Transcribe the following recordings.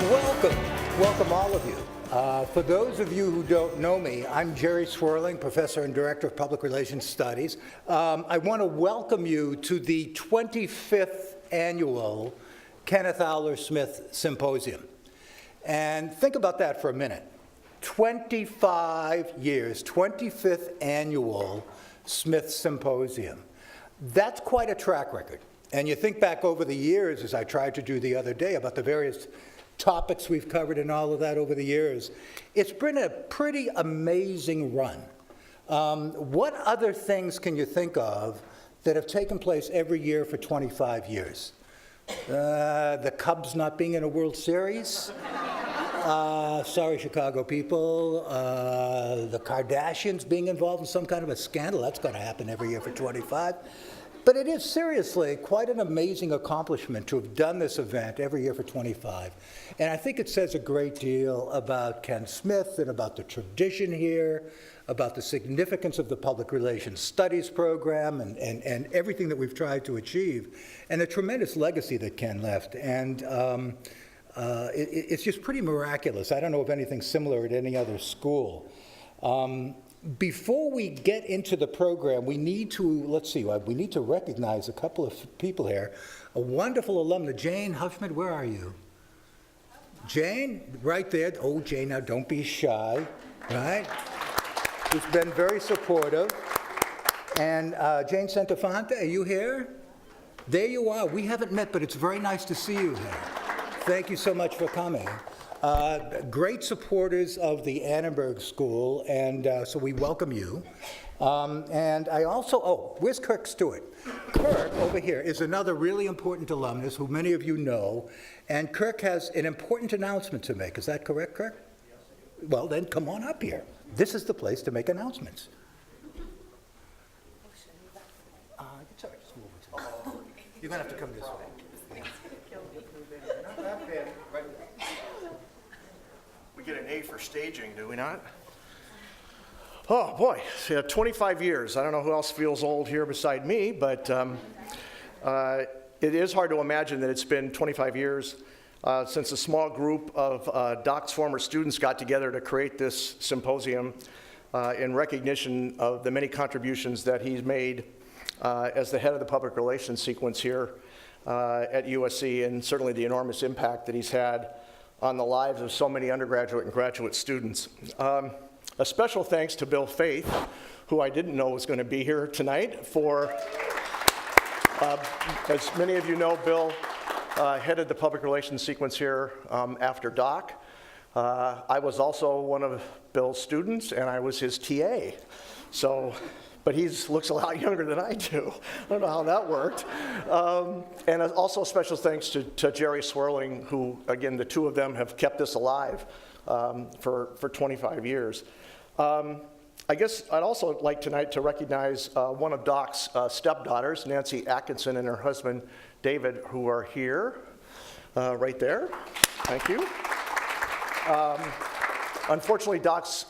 Welcome all of you. For those of you who don't know me, I'm Jerry Swirling, Professor and Director of Public Relations Studies. I want to welcome you to the 25th Annual Kenneth Smith Symposium. And think about that for a minute. 25 years, 25th Annual Smith Symposium. That's quite a track record. And you think back over the years, as I tried to do the other day, about the various topics we've covered and all of that over the years. It's been a pretty amazing run. What other things can you think of that have taken place every year for 25 years? The Cubs not being in a World Series? Sorry, Chicago people. The Kardashians being involved in some kind of a scandal. That's going to happen every year for 25. But it is seriously quite an amazing accomplishment to have done this event every year for 25. And I think it says a great deal about Ken Smith and about the tradition here, about the significance of the Public Relations Studies program and everything that we've tried to achieve, and the tremendous legacy that Ken left. And it's just pretty miraculous. I don't know of anything similar at any other school. Before we get into the program, we need to, we need to recognize a couple of people here. A wonderful alumna, Jane Huffman, where are you? Jane, right there. Oh, Jane, now don't be shy, right? Who's been very supportive. And Jane Centofonte, are you here? There you are. We haven't met, but it's very nice to see you here. Thank you so much for coming. Great supporters of the Annenberg School, and so we welcome you. And I also, where's Kirk Stewart? Kirk, over here, is another really important alumnus who many of you know, and Kirk has an important announcement to make. Is that correct, Kirk? Yes. Well, then come on up here. This is the place to make announcements. It's all right, just move it. You're going to have to come this way. Not that bad. Right. We get an A for staging, do we not? Oh boy, yeah, 25 years. I don't know who else feels old here beside me, but it is hard to imagine that it's been 25 years since a small group of Doc's former students got together to create this symposium in recognition of the many contributions that he's made as the head of the public relations sequence here at USC, and certainly the enormous impact that he's had on the lives of so many undergraduate and graduate students. A special thanks to Bill Faith, who I didn't know was going to be here tonight for, as many of you know, Bill headed the public relations sequence here after Doc. I was also one of Bill's students, and I was his TA. But he looks a lot younger than I do. I don't know how that worked. And also special thanks to Jerry Swirling, who, again, the two of them have kept this alive for 25 years. I guess I'd also like tonight to recognize one of Doc's stepdaughters, Nancy Atkinson, and her husband, David, who are here, right there. Thank you. Unfortunately, Doc's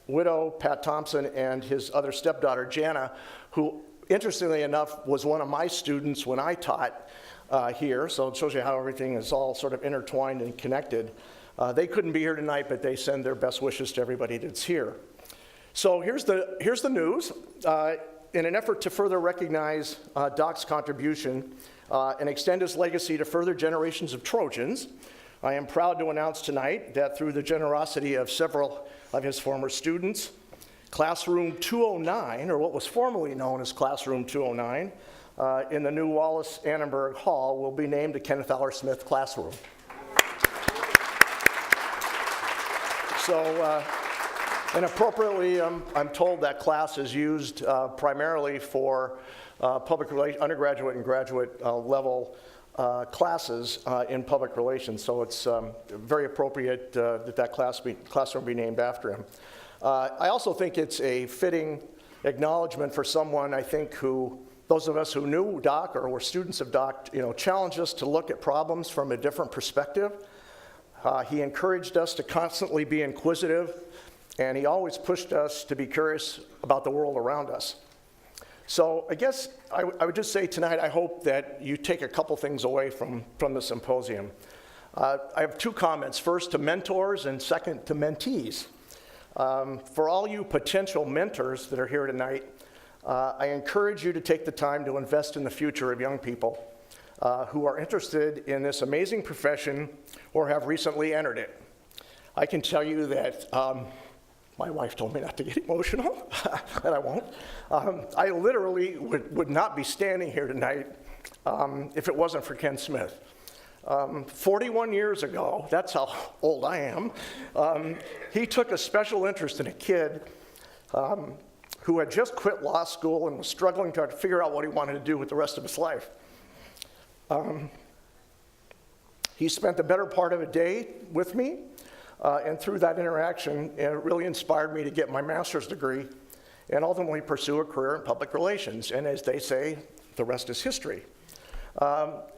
widow, Pat Thompson, and his other stepdaughter, Jana, who, interestingly enough, was one of my students when I taught here, so it shows you how everything is all sort of intertwined and connected. They couldn't be here tonight, but they send their best wishes to everybody that's here. So here's the news. In an effort to further recognize Doc's contribution and extend his legacy to further generations of Trojans, I am proud to announce tonight that through the generosity of several of his former students, Classroom 209, or what was formerly known as Classroom 209, in the new Wallace Annenberg Hall will be named the Kenneth Smith Classroom. So, and appropriately, I'm told that class is used primarily for undergraduate and graduate level classes in public relations, so it's very appropriate that classroom be named after him. I also think it's a fitting acknowledgement for someone, I think, who, those of us who knew Doc or were students of Doc, challenged us to look at problems from a different perspective. He encouraged us to constantly be inquisitive, and he always pushed us to be curious about the world around us. So I guess I would just say tonight, I hope that you take a couple things away from the symposium. I have two comments. First to mentors and second to mentees. For all you potential mentors that are here tonight, I encourage you to take the time to invest in the future of young people who are interested in this amazing profession or have recently entered it. I can tell you that my wife told me not to get emotional, and I won't. I literally would not be standing here tonight if it wasn't for Ken Smith. 41 years ago, that's how old I am, he took a special interest in a kid who had just quit law school and was struggling to figure out what he wanted to do with the rest of his life. He spent the better part of a day with me, and through that interaction, it really inspired me to get my master's degree and ultimately pursue a career in public relations. And as they say, the rest is history.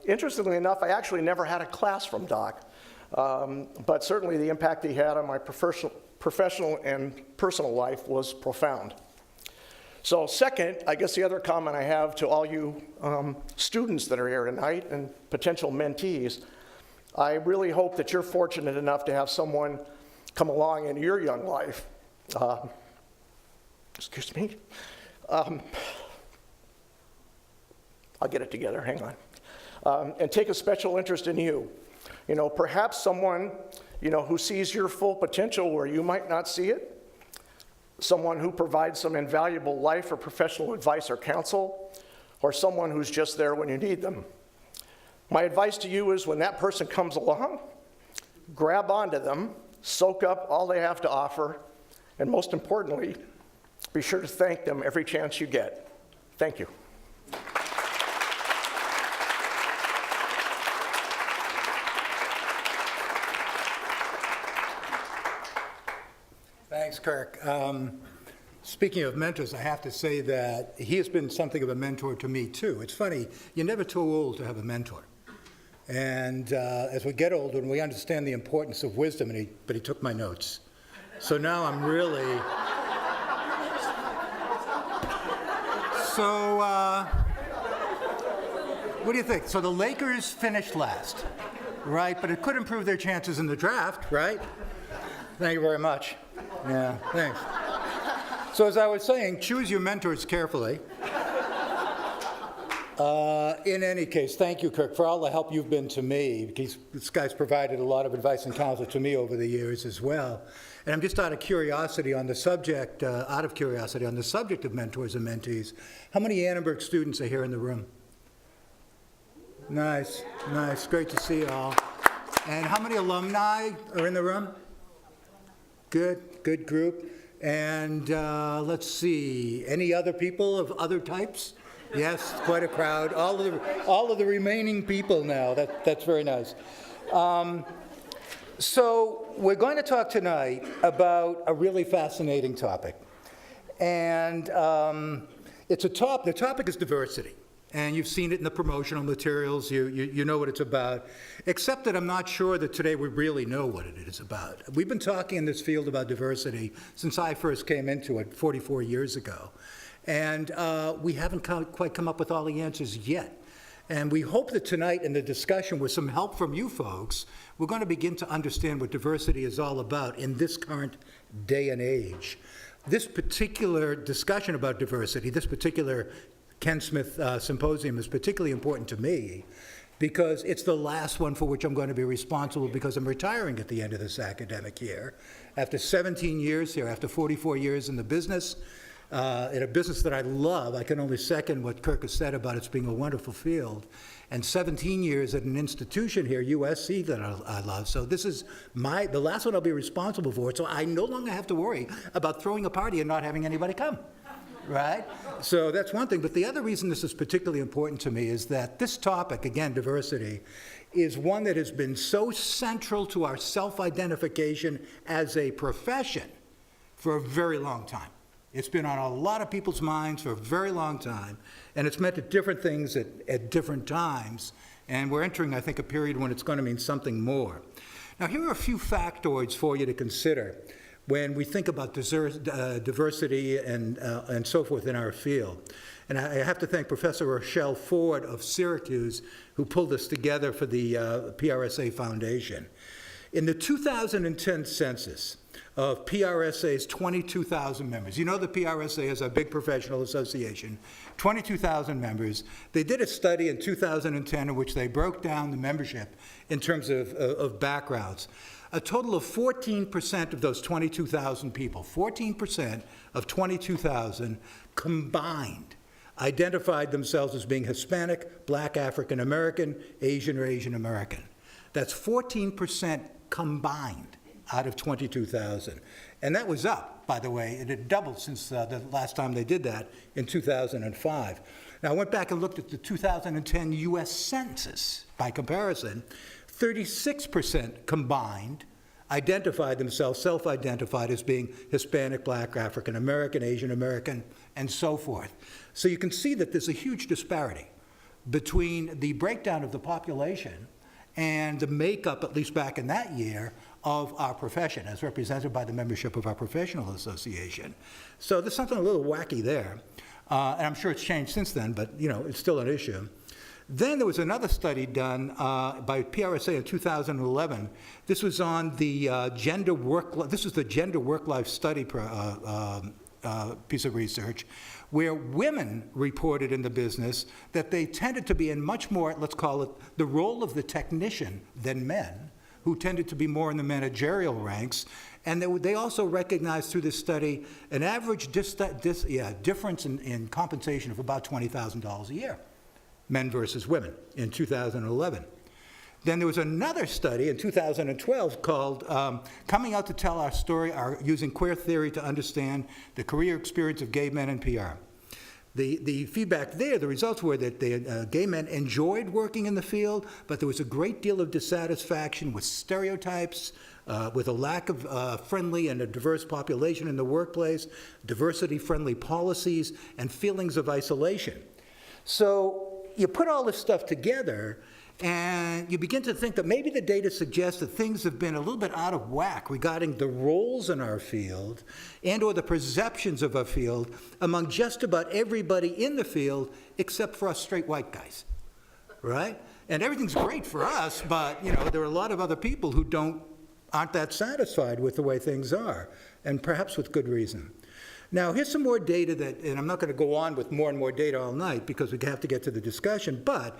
Interestingly enough, I actually never had a class from Doc, but certainly the impact he had on my professional and personal life was profound. So second, I guess the other comment I have to all you students that are here tonight and potential mentees, I really hope that you're fortunate enough to have someone come along in your young life. Excuse me. I'll get it together, hang on. And take a special interest in you. You know, perhaps someone, you know, who sees your full potential where you might not see it. Someone who provides some invaluable life or professional advice or counsel, or someone who's just there when you need them. My advice to you is when that person comes along, grab onto them, soak up all they have to offer, and most importantly, be sure to thank them every chance you get. Thank you. Thanks, Kirk. Speaking of mentors, I have to say that he has been something of a mentor to me, too. It's funny, you're never too old to have a mentor. And as we get older and we understand the importance of wisdom, but he took my notes. So now I'm really... So, what do you think? So the Lakers finished last, right? But it could improve their chances in the draft, right? Thank you very much. Yeah, thanks. So as I was saying, choose your mentors carefully. In any case, thank you, Kirk, for all the help you've been to me. This guy's provided a lot of advice and counsel to me over the years as well. And I'm just out of curiosity on the subject, of mentors and mentees. How many Annenberg students are here in the room? Nice, nice, great to see you all. And how many alumni are in the room? Good group. And let's see, any other people of other types? Yes, quite a crowd. All of the remaining people now. That's very nice. So we're going to talk tonight about a really fascinating topic. And the topic is diversity. And you've seen it in the promotional materials, you know what it's about, except that I'm not sure that today we really know what it is about. We've been talking in this field about diversity since I first came into it 44 years ago. And we haven't quite come up with all the answers yet. And we hope that tonight in the discussion, with some help from you folks, we're going to begin to understand what diversity is all about in this current day and age. This particular discussion about diversity, this particular Ken Smith Symposium is particularly important to me because it's the last one for which I'm going to be responsible because I'm retiring at the end of this academic year. After 17 years here, after 44 years in the business, in a business that I love, I can only second what Kirk has said about it being a wonderful field, and 17 years at an institution here, USC, that I love. So this is the last one I'll be responsible for, so I no longer have to worry about throwing a party and not having anybody come. Right? So that's one thing. But the other reason this is particularly important to me is that this topic, again, diversity, is one that has been so central to our self-identification as a profession for a very long time. It's been on a lot of people's minds for a very long time, and it's meant different things at different times. And we're entering, I think, a period when it's going to mean something more. Now, here are a few factoids for you to consider when we think about diversity and so forth in our field. And I have to thank Professor Rochelle Ford of Syracuse, who pulled this together for the PRSA Foundation. In the 2010 census of PRSA's 22,000 members, you know the PRSA is a big professional association, 22,000 members. They did a study in 2010 in which they broke down the membership in terms of backgrounds. A total of 14% of those 22,000 people, 14% of 22,000 combined identified themselves as being Hispanic, Black, African American, Asian, or Asian American. That's 14% combined out of 22,000. And that was up, by the way. It had doubled since the last time they did that in 2005. Now, I went back and looked at the 2010 U.S. Census. By comparison, 36% combined identified themselves, self-identified as being Hispanic, Black, African American, Asian American, and so forth. So you can see that there's a huge disparity between the breakdown of the population and the makeup, at least back in that year, of our profession, as represented by the membership of our professional association. So there's something a little wacky there, and I'm sure it's changed since then, but it's still an issue. Then there was another study done by PRSA in 2011. This was on the gender work-life study piece of research, where women reported in the business that they tended to be in much more, let's call it, the role of the technician than men, who tended to be more in the managerial ranks. And they also recognized through this study an average difference in compensation of about $20,000 a year, men versus women, in 2011. Then there was another study in 2012 called Coming Out to Tell Our Story, Using Queer Theory to Understand the Career Experience of Gay Men in PR. The feedback there, the results were that the gay men enjoyed working in the field, but there was a great deal of dissatisfaction with stereotypes, with a lack of friendly and a diverse population in the workplace, diversity-friendly policies, and feelings of isolation. So you put all this stuff together, and you begin to think that maybe the data suggests that things have been a little bit out of whack regarding the roles in our field and or the perceptions of our field among just about everybody in the field except for us straight white guys, right? And everything's great for us, but there are a lot of other people who aren't that satisfied with the way things are, and perhaps with good reason. Now, here's some more data and I'm not going to go on with more and more data all night because we have to get to the discussion, but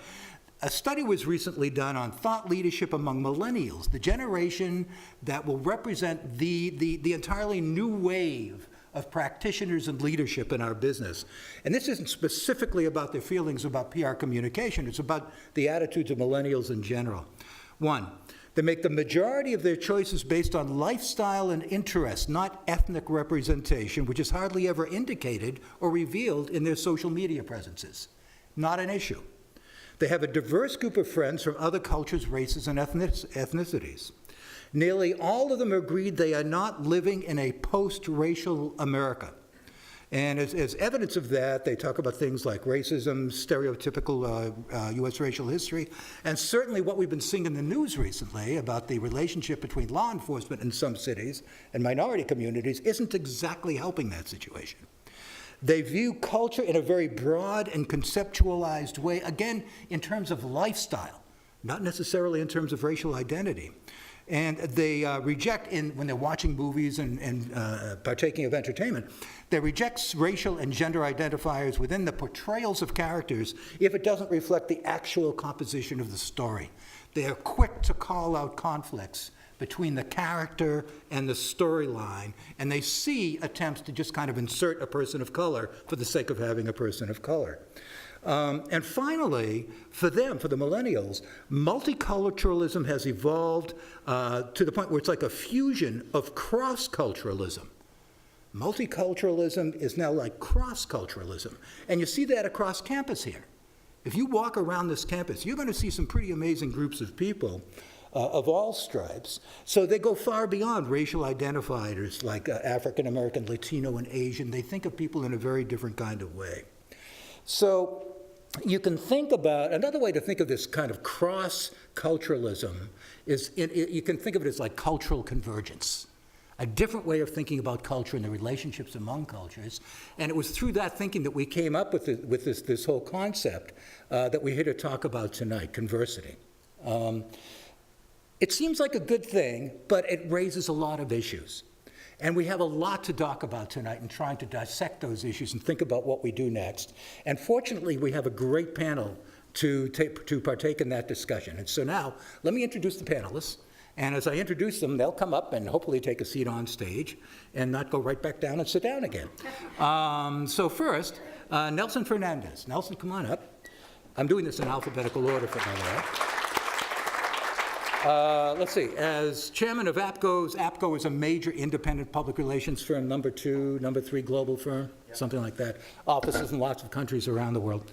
a study was recently done on thought leadership among millennials, the generation that will represent the entirely new wave of practitioners and leadership in our business. And this isn't specifically about their feelings about PR communication, it's about the attitudes of millennials in general. One, they make the majority of their choices based on lifestyle and interest, not ethnic representation, which is hardly ever indicated or revealed in their social media presences. Not an issue. They have a diverse group of friends from other cultures, races, and ethnicities. Nearly all of them agreed they are not living in a post-racial America. And as evidence of that, they talk about things like racism, stereotypical U.S. racial history, and certainly what we've been seeing in the news recently about the relationship between law enforcement in some cities and minority communities isn't exactly helping that situation. They view culture in a very broad and conceptualized way, again, in terms of lifestyle, not necessarily in terms of racial identity. And they reject, when they're watching movies and partaking of entertainment, they reject racial and gender identifiers within the portrayals of characters if it doesn't reflect the actual composition of the story. They are quick to call out conflicts between the character and the storyline, and they see attempts to just kind of insert a person of color for the sake of having a person of color. And finally, for the millennials, multiculturalism has evolved to the point where it's like a fusion of cross-culturalism. Multiculturalism is now like cross-culturalism, and you see that across campus here. If you walk around this campus, you're going to see some pretty amazing groups of people of all stripes. So they go far beyond racial identifiers like African American, Latino, and Asian. They think of people in a very different kind of way. So you can think about, another way to think of this kind of cross-culturalism is, you can think of it as like cultural convergence. a different way of thinking about culture and the relationships among cultures. And it was through that thinking that we came up with this whole concept that we're here to talk about tonight, Conversity. It seems like a good thing, but it raises a lot of issues. And we have a lot to talk about tonight in trying to dissect those issues and think about what we do next. And fortunately, we have a great panel to partake in that discussion. And so now, let me introduce the panelists. And as I introduce them, they'll come up and hopefully take a seat on stage and not go right back down and sit down again. So first, Nelson Fernandez. Nelson, come on up. I'm doing this in alphabetical order, by the way. Let's see, as chairman of APCO is a major independent public relations firm, number 2, number 3 global firm, something like that. Offices in lots of countries around the world.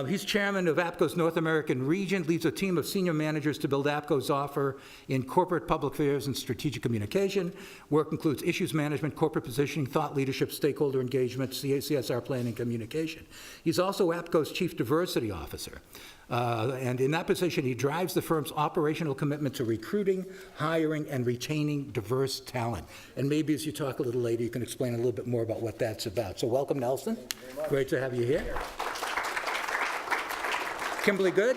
He's chairman of APCO's North American region, leads a team of senior managers to build APCO's offer in corporate public affairs and strategic communication. Work includes issues management, corporate positioning, thought leadership, stakeholder engagement, CSR planning, communication. He's also APCO's chief diversity officer. And in that position, he drives the firm's operational commitment to recruiting, hiring, and retaining diverse talent. And maybe as you talk a little later, you can explain a little bit more about what that's about. So welcome, Nelson. Great to have you here. Kimberly Goode.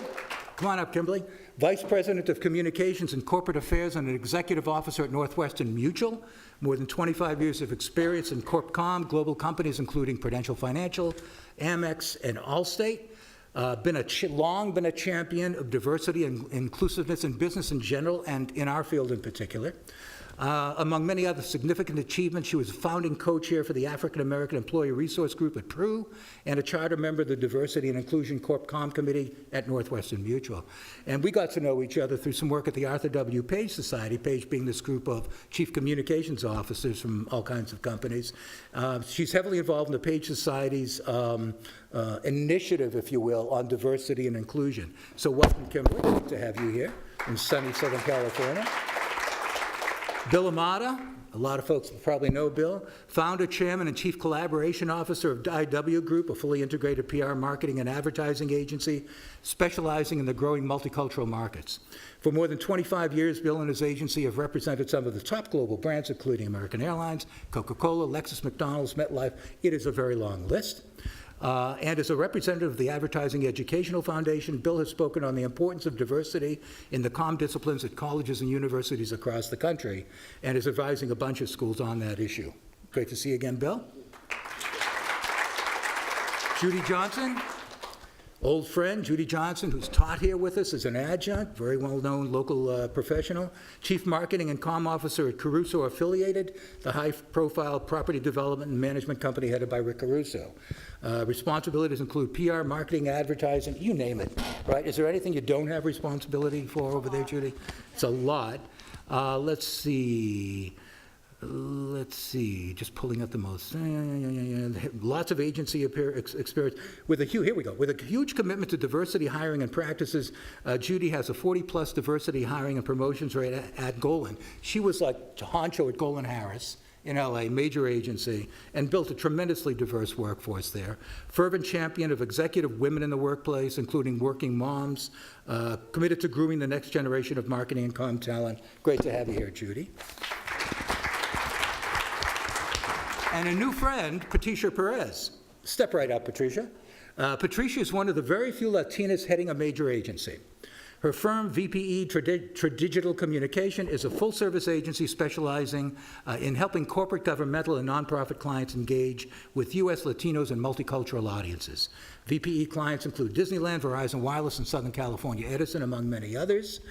Come on up, Kimberly. Vice President of Communications and Corporate Affairs and an Executive Officer at Northwestern Mutual. More than 25 years of experience in CorpCom, global companies including Prudential Financial, Amex, and Allstate. Long been a champion of diversity and inclusiveness in business in general and in our field in particular. Among many other significant achievements, she was a founding co-chair for the African American Employee Resource Group at Pru and a charter member of the Diversity and Inclusion CorpCom Committee at Northwestern Mutual. And we got to know each other through some work at the Arthur W. Page Society, Page being this group of chief communications officers from all kinds of companies. She's heavily involved in the Page Society's initiative, if you will, on diversity and inclusion. So welcome, Kimberly. Great to have you here in sunny Southern California. Bill Amata, a lot of folks probably know Bill, founder, chairman, and chief collaboration officer of IW Group, a fully integrated PR marketing and advertising agency specializing in the growing multicultural markets. For more than 25 years, Bill and his agency have represented some of the top global brands, including American Airlines, Coca-Cola, Lexus, McDonald's, MetLife. It is a very long list. And as a representative of the Advertising Educational Foundation, Bill has spoken on the importance of diversity in the comm disciplines at colleges and universities across the country, and is advising a bunch of schools on that issue. Great to see you again, Bill. Judy Johnson, old friend, Judy Johnson, who's taught here with us as an adjunct, very well-known local professional, chief marketing and comm officer at Caruso Affiliated, the high-profile property development and management company headed by Rick Caruso. Responsibilities include PR, marketing, advertising, you name it, right? Is there anything you don't have responsibility for over there, Judy? It's a lot. Let's see, just pulling up the most, lots of agency experience. Here we go. With a huge commitment to diversity hiring and practices, Judy has a 40-plus diversity hiring and promotions rate at Golan. She was like honcho at Golan Harris in LA, major agency, and built a tremendously diverse workforce there. Fervent champion of executive women in the workplace, including working moms, committed to grooming the next generation of marketing and comm talent. Great to have you here, Judy. And a new friend, Patricia Perez. Step right up, Patricia. Patricia is one of the very few Latinas heading a major agency. Her firm, VPE Digital Communication, is a full-service agency specializing in helping corporate, governmental, and nonprofit clients engage with U.S. Latinos and multicultural audiences. VPE clients include Disneyland, Verizon Wireless, and Southern California Edison, among many others.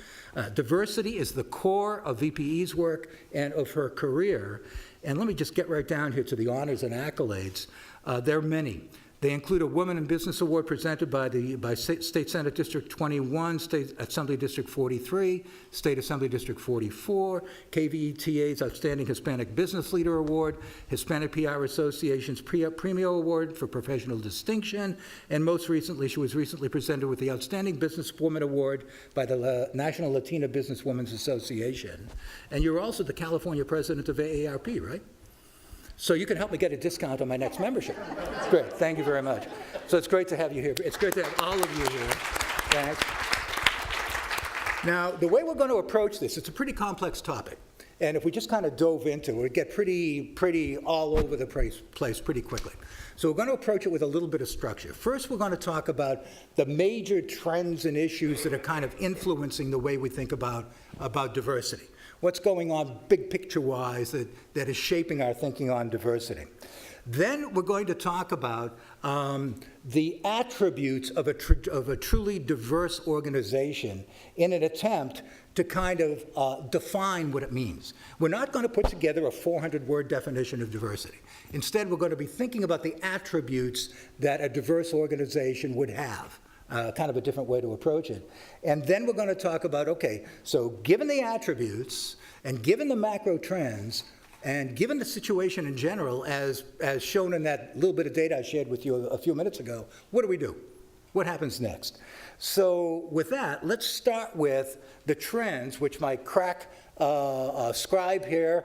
Diversity is the core of VPE's work and of her career. And let me just get right down here to the honors and accolades. There are many. They include a Women in Business Award presented by State Senate District 21, State Assembly District 43, State Assembly District 44, KVETA's Outstanding Hispanic Business Leader Award, Hispanic PR Association's Premio Award for Professional Distinction, and most recently, she was recently presented with the Outstanding Businesswoman Award by the National Latina Businesswomen's Association. And you're also the California president of AARP, right? So you can help me get a discount on my next membership. Great, thank you very much. So it's great to have you here. It's great to have all of you here. Thanks. Now, the way we're going to approach this, it's a pretty complex topic. And if we just kind of dove into it, we'd get pretty all over the place pretty quickly. So we're going to approach it with a little bit of structure. First, we're going to talk about the major trends and issues that are kind of influencing the way we think about diversity. What's going on big picture-wise that is shaping our thinking on diversity. Then we're going to talk about the attributes of a truly diverse organization in an attempt to kind of define what it means. We're not going to put together a 400-word definition of diversity. Instead, we're going to be thinking about the attributes that a diverse organization would have, kind of a different way to approach it. And then we're going to talk about, okay, so given the attributes and given the macro trends, and given the situation in general, as shown in that little bit of data I shared with you a few minutes ago, what do? What happens next? So with that, let's start with the trends, which my crack scribe here,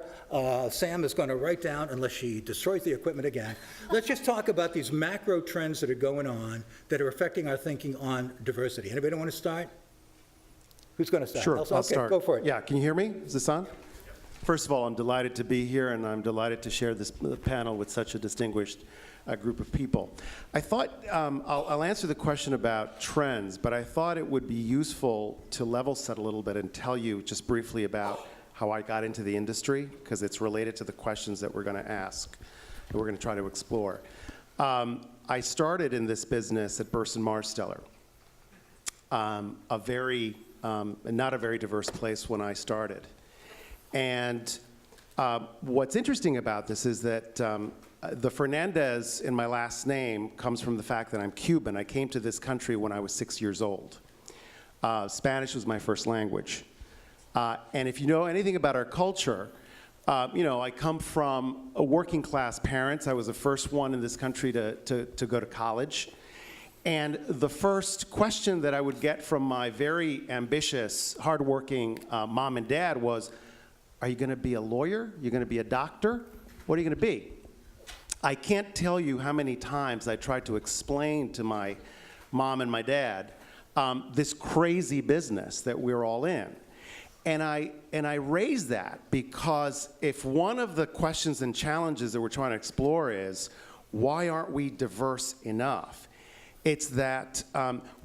Sam, is going to write down, unless she destroys the equipment again. Let's just talk about these macro trends that are going on that are affecting our thinking on diversity. Anybody want to start? Who's going to start? Sure, I'll okay, start. Go for it. Yeah, can you hear me? Is this on? First of all, I'm delighted to be here, and I'm delighted to share this panel with such a distinguished group of people. I thought, I'll answer the question about trends, but I thought it would be useful to level set a little bit and tell you just briefly about how I got into the industry, because it's related to the questions that we're going to ask, and we're going to try to explore. I started in this business at Burson Marsteller, not a very diverse place when I started. And what's interesting about this is that the Fernandez in my last name comes from the fact that I'm Cuban. I came to this country when I was 6 years old. Spanish was my first language. And if you know anything about our culture, I come from a working class parents. I was the first one in this country to go to college. And the first question that I would get from my very ambitious, hardworking mom and dad was, are you going to be a lawyer? You're going to be a doctor? What are you going to be? I can't tell you how many times I tried to explain to my mom and my dad this crazy business that we're all in. And I raise that because if one of the questions and challenges that we're trying to explore is, why aren't we diverse enough? It's that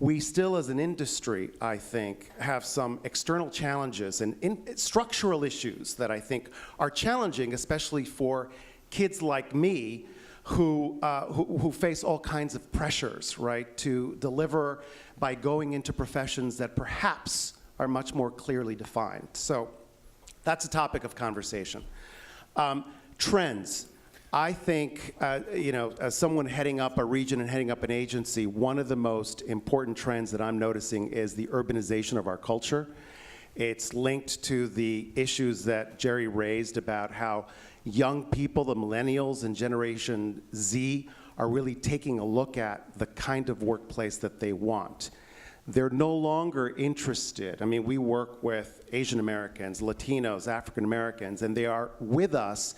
we still, as an industry, I think, have some external challenges and structural issues that I think are challenging, especially for kids like me who face all kinds of pressures, right, to deliver by going into professions that perhaps are much more clearly defined. So that's a topic of conversation. Trends. I think, as someone heading up a region and heading up an agency, one of the most important trends that I'm noticing is the urbanization of our culture. It's linked to the issues that Jerry raised about how young people, the millennials and Generation Z, are really taking a look at the kind of workplace that they want. They're no longer interested. I mean, we work with Asian Americans, Latinos, African Americans, and they are with us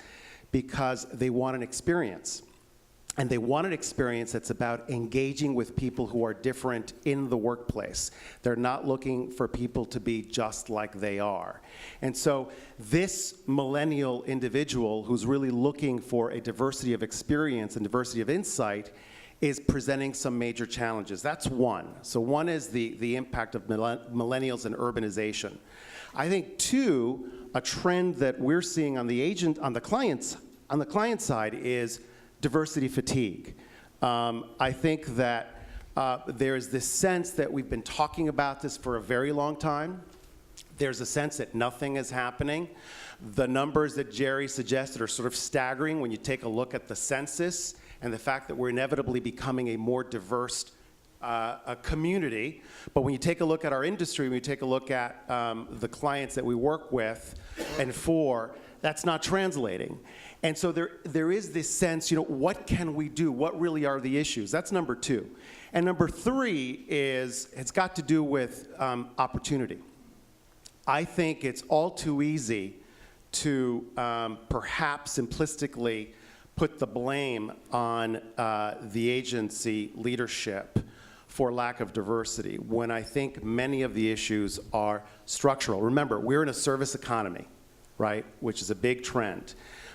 because they want an experience. And they want an experience that's about engaging with people who are different in the workplace. They're not looking for people to be just like they are. And so this millennial individual who's really looking for a diversity of experience and diversity of insight is presenting some major challenges. That's one. So one is the impact of millennials and urbanization. I think two, a trend that we're seeing on the client side is diversity fatigue. I think that there's this sense that we've been talking about this for a very long time. There's a sense that nothing is happening. The numbers that Jerry suggested are sort of staggering when you take a look at the census and the fact that we're inevitably becoming a more diverse a community. But when you take a look at our industry, when you take a look at the clients that we work with and for, that's not translating. And so there is this sense, what can we do? What really are the issues? That's number two. And number three it's got to do with opportunity. I think it's all too easy to perhaps simplistically put the blame on the agency leadership for lack of diversity, when I think many of the issues are structural. Remember, we're in a service economy, right, which is a big trend.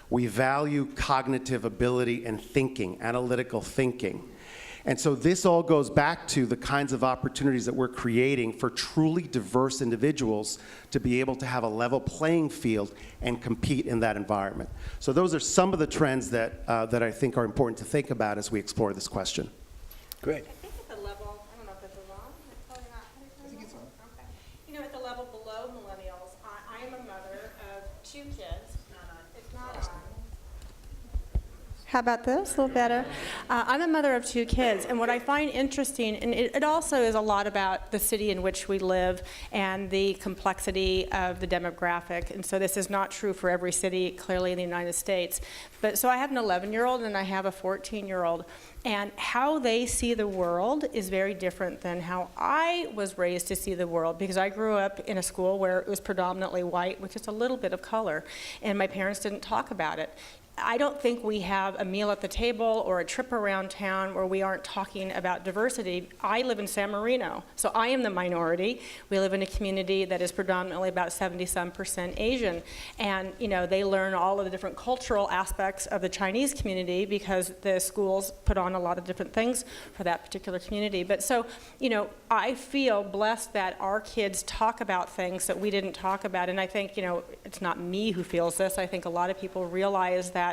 We value cognitive ability and thinking, analytical thinking. And so this all goes back to the kinds of opportunities that we're creating for truly diverse individuals to be able to have a level playing field and compete in that environment. So those are some of the trends that I think are important to think about as we explore this question. Great. I think at the level, I don't know if it's on, it's probably not. I think it's on. Okay. You know, at the level below millennials, I am a mother of 2 kids. It's not on. How about this? A little better. I'm a mother of 2 kids, and what I find interesting, and it also is a lot about the city in which we live and the complexity of the demographic. And so this is not true for every city, clearly in the United States. But so I have an 11-year-old and I have a 14-year-old. And how they see the world is very different than how I was raised to see the world, because I grew up in a school where it was predominantly white with just a little bit of color, and my parents didn't talk about it. I don't think we have a meal at the table or a trip around town where we aren't talking about diversity. I live in San Marino, so I am the minority. We live in a community that is predominantly about 70-some% Asian. And you know, they learn all of the different cultural aspects of the Chinese community because the schools put on a lot of different things for that particular community. But so, you know, I feel blessed that our kids talk about things that we didn't talk about. And I think, you know, it's not me who feels this. I think a lot of people realize that,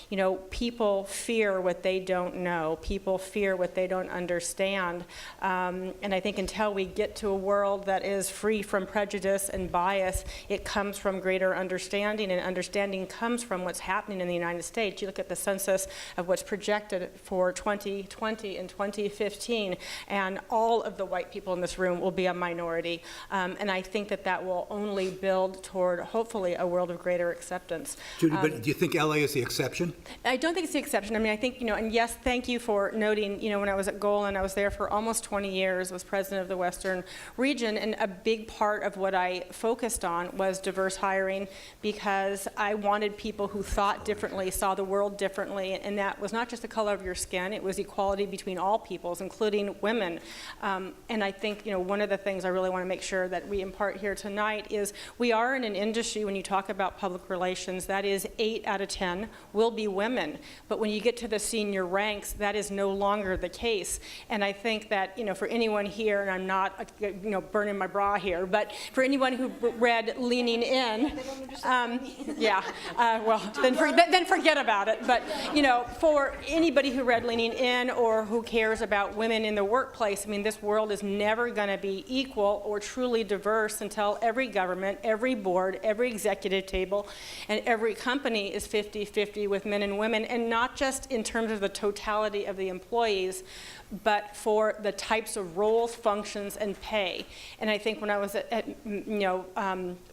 you know, people fear what they don't know. People fear what they don't understand. And I think until we get to a world that is free from prejudice and bias, it comes from greater understanding, and understanding comes from what's happening in the United States. You look at the census of what's projected for 2020 and 2015, and all of the white people in this room will be a minority. And I think that that will only build toward, hopefully, a world of greater acceptance. Judy, but do you think LA is the exception? I don't think it's the exception. I mean, I think, you know, and yes, thank you for noting, you know, when I was at Golan, I was there for almost 20 years, was president of the Western region, and a big part of what I focused on was diverse hiring, because I wanted people who thought differently, saw the world differently, and that was not just the color of your skin, it was equality between all peoples, including women. And I think, you know, one of the things I really want to make sure that we impart here tonight is we are in an industry, when you talk about public relations, that is 8 out of 10 will be women. But when you get to the senior ranks, that is no longer the case. And I think that, you know, for anyone here, and I'm not, you know, burning my bra here, but for anyone who read Leaning In, well, then forget about it. But, you know, for anybody who read Leaning In or who cares about women in the workplace, I mean, this world is never going to be equal or truly diverse until every government, every board, every executive table, and every company is 50-50 with men and women, and not just in terms of the totality of the employees, but for the types of roles, functions, and pay. And I think when I was at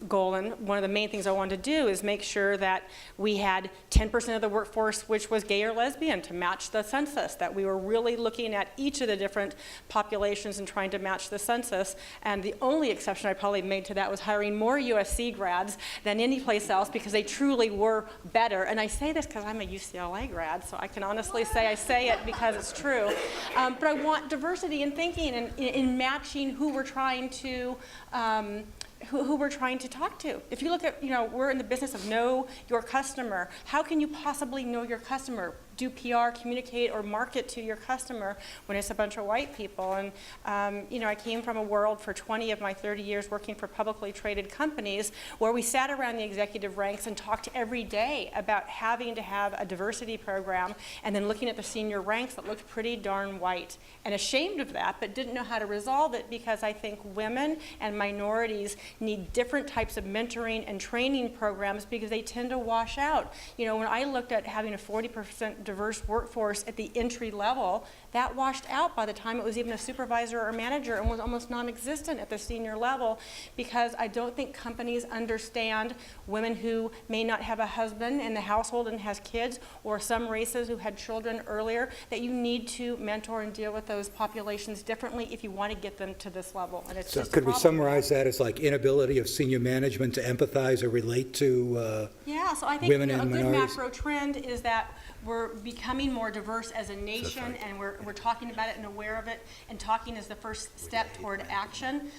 Golan, one of the main things I wanted to do is make sure that we had 10% of the workforce which was gay or lesbian to match the census, that we were really looking at each of the different populations and trying to match the census. And the only exception I probably made to that was hiring more USC grads than any place else, because they truly were better. And I say this because I'm a UCLA grad, so I can honestly say I say it because it's true. But I want diversity in thinking and in matching who we're trying to who we're trying to talk to. If you look at, you know, we're in the business of know your customer. How can you possibly know your customer? Do PR, communicate, or market to your customer when it's a bunch of white people? And, you know, I came from a world for 20 of my 30 years working for publicly traded companies where we sat around the executive ranks and talked every day about having to have a diversity program, and then looking at the senior ranks that looked pretty darn white, and ashamed of that, but didn't know how to resolve it, because I think women and minorities need different types of mentoring and training programs because they tend to wash out. You know, when I looked at having a 40% diverse workforce at the entry level, that washed out by the time it was even a supervisor or manager, and was almost non-existent at the senior level, because I don't think companies understand women who may not have a husband in the household and has kids, or some races who had children earlier, that you need to mentor and deal with those populations differently if you want to get them to this level. And it's So just a could we problem. summarize that as like inability of senior management to empathize or relate to Yeah, so I think women a and good minorities? macro trend is that we're becoming more diverse as a nation, and we're talking about it and aware of it, and talking is the first step toward action.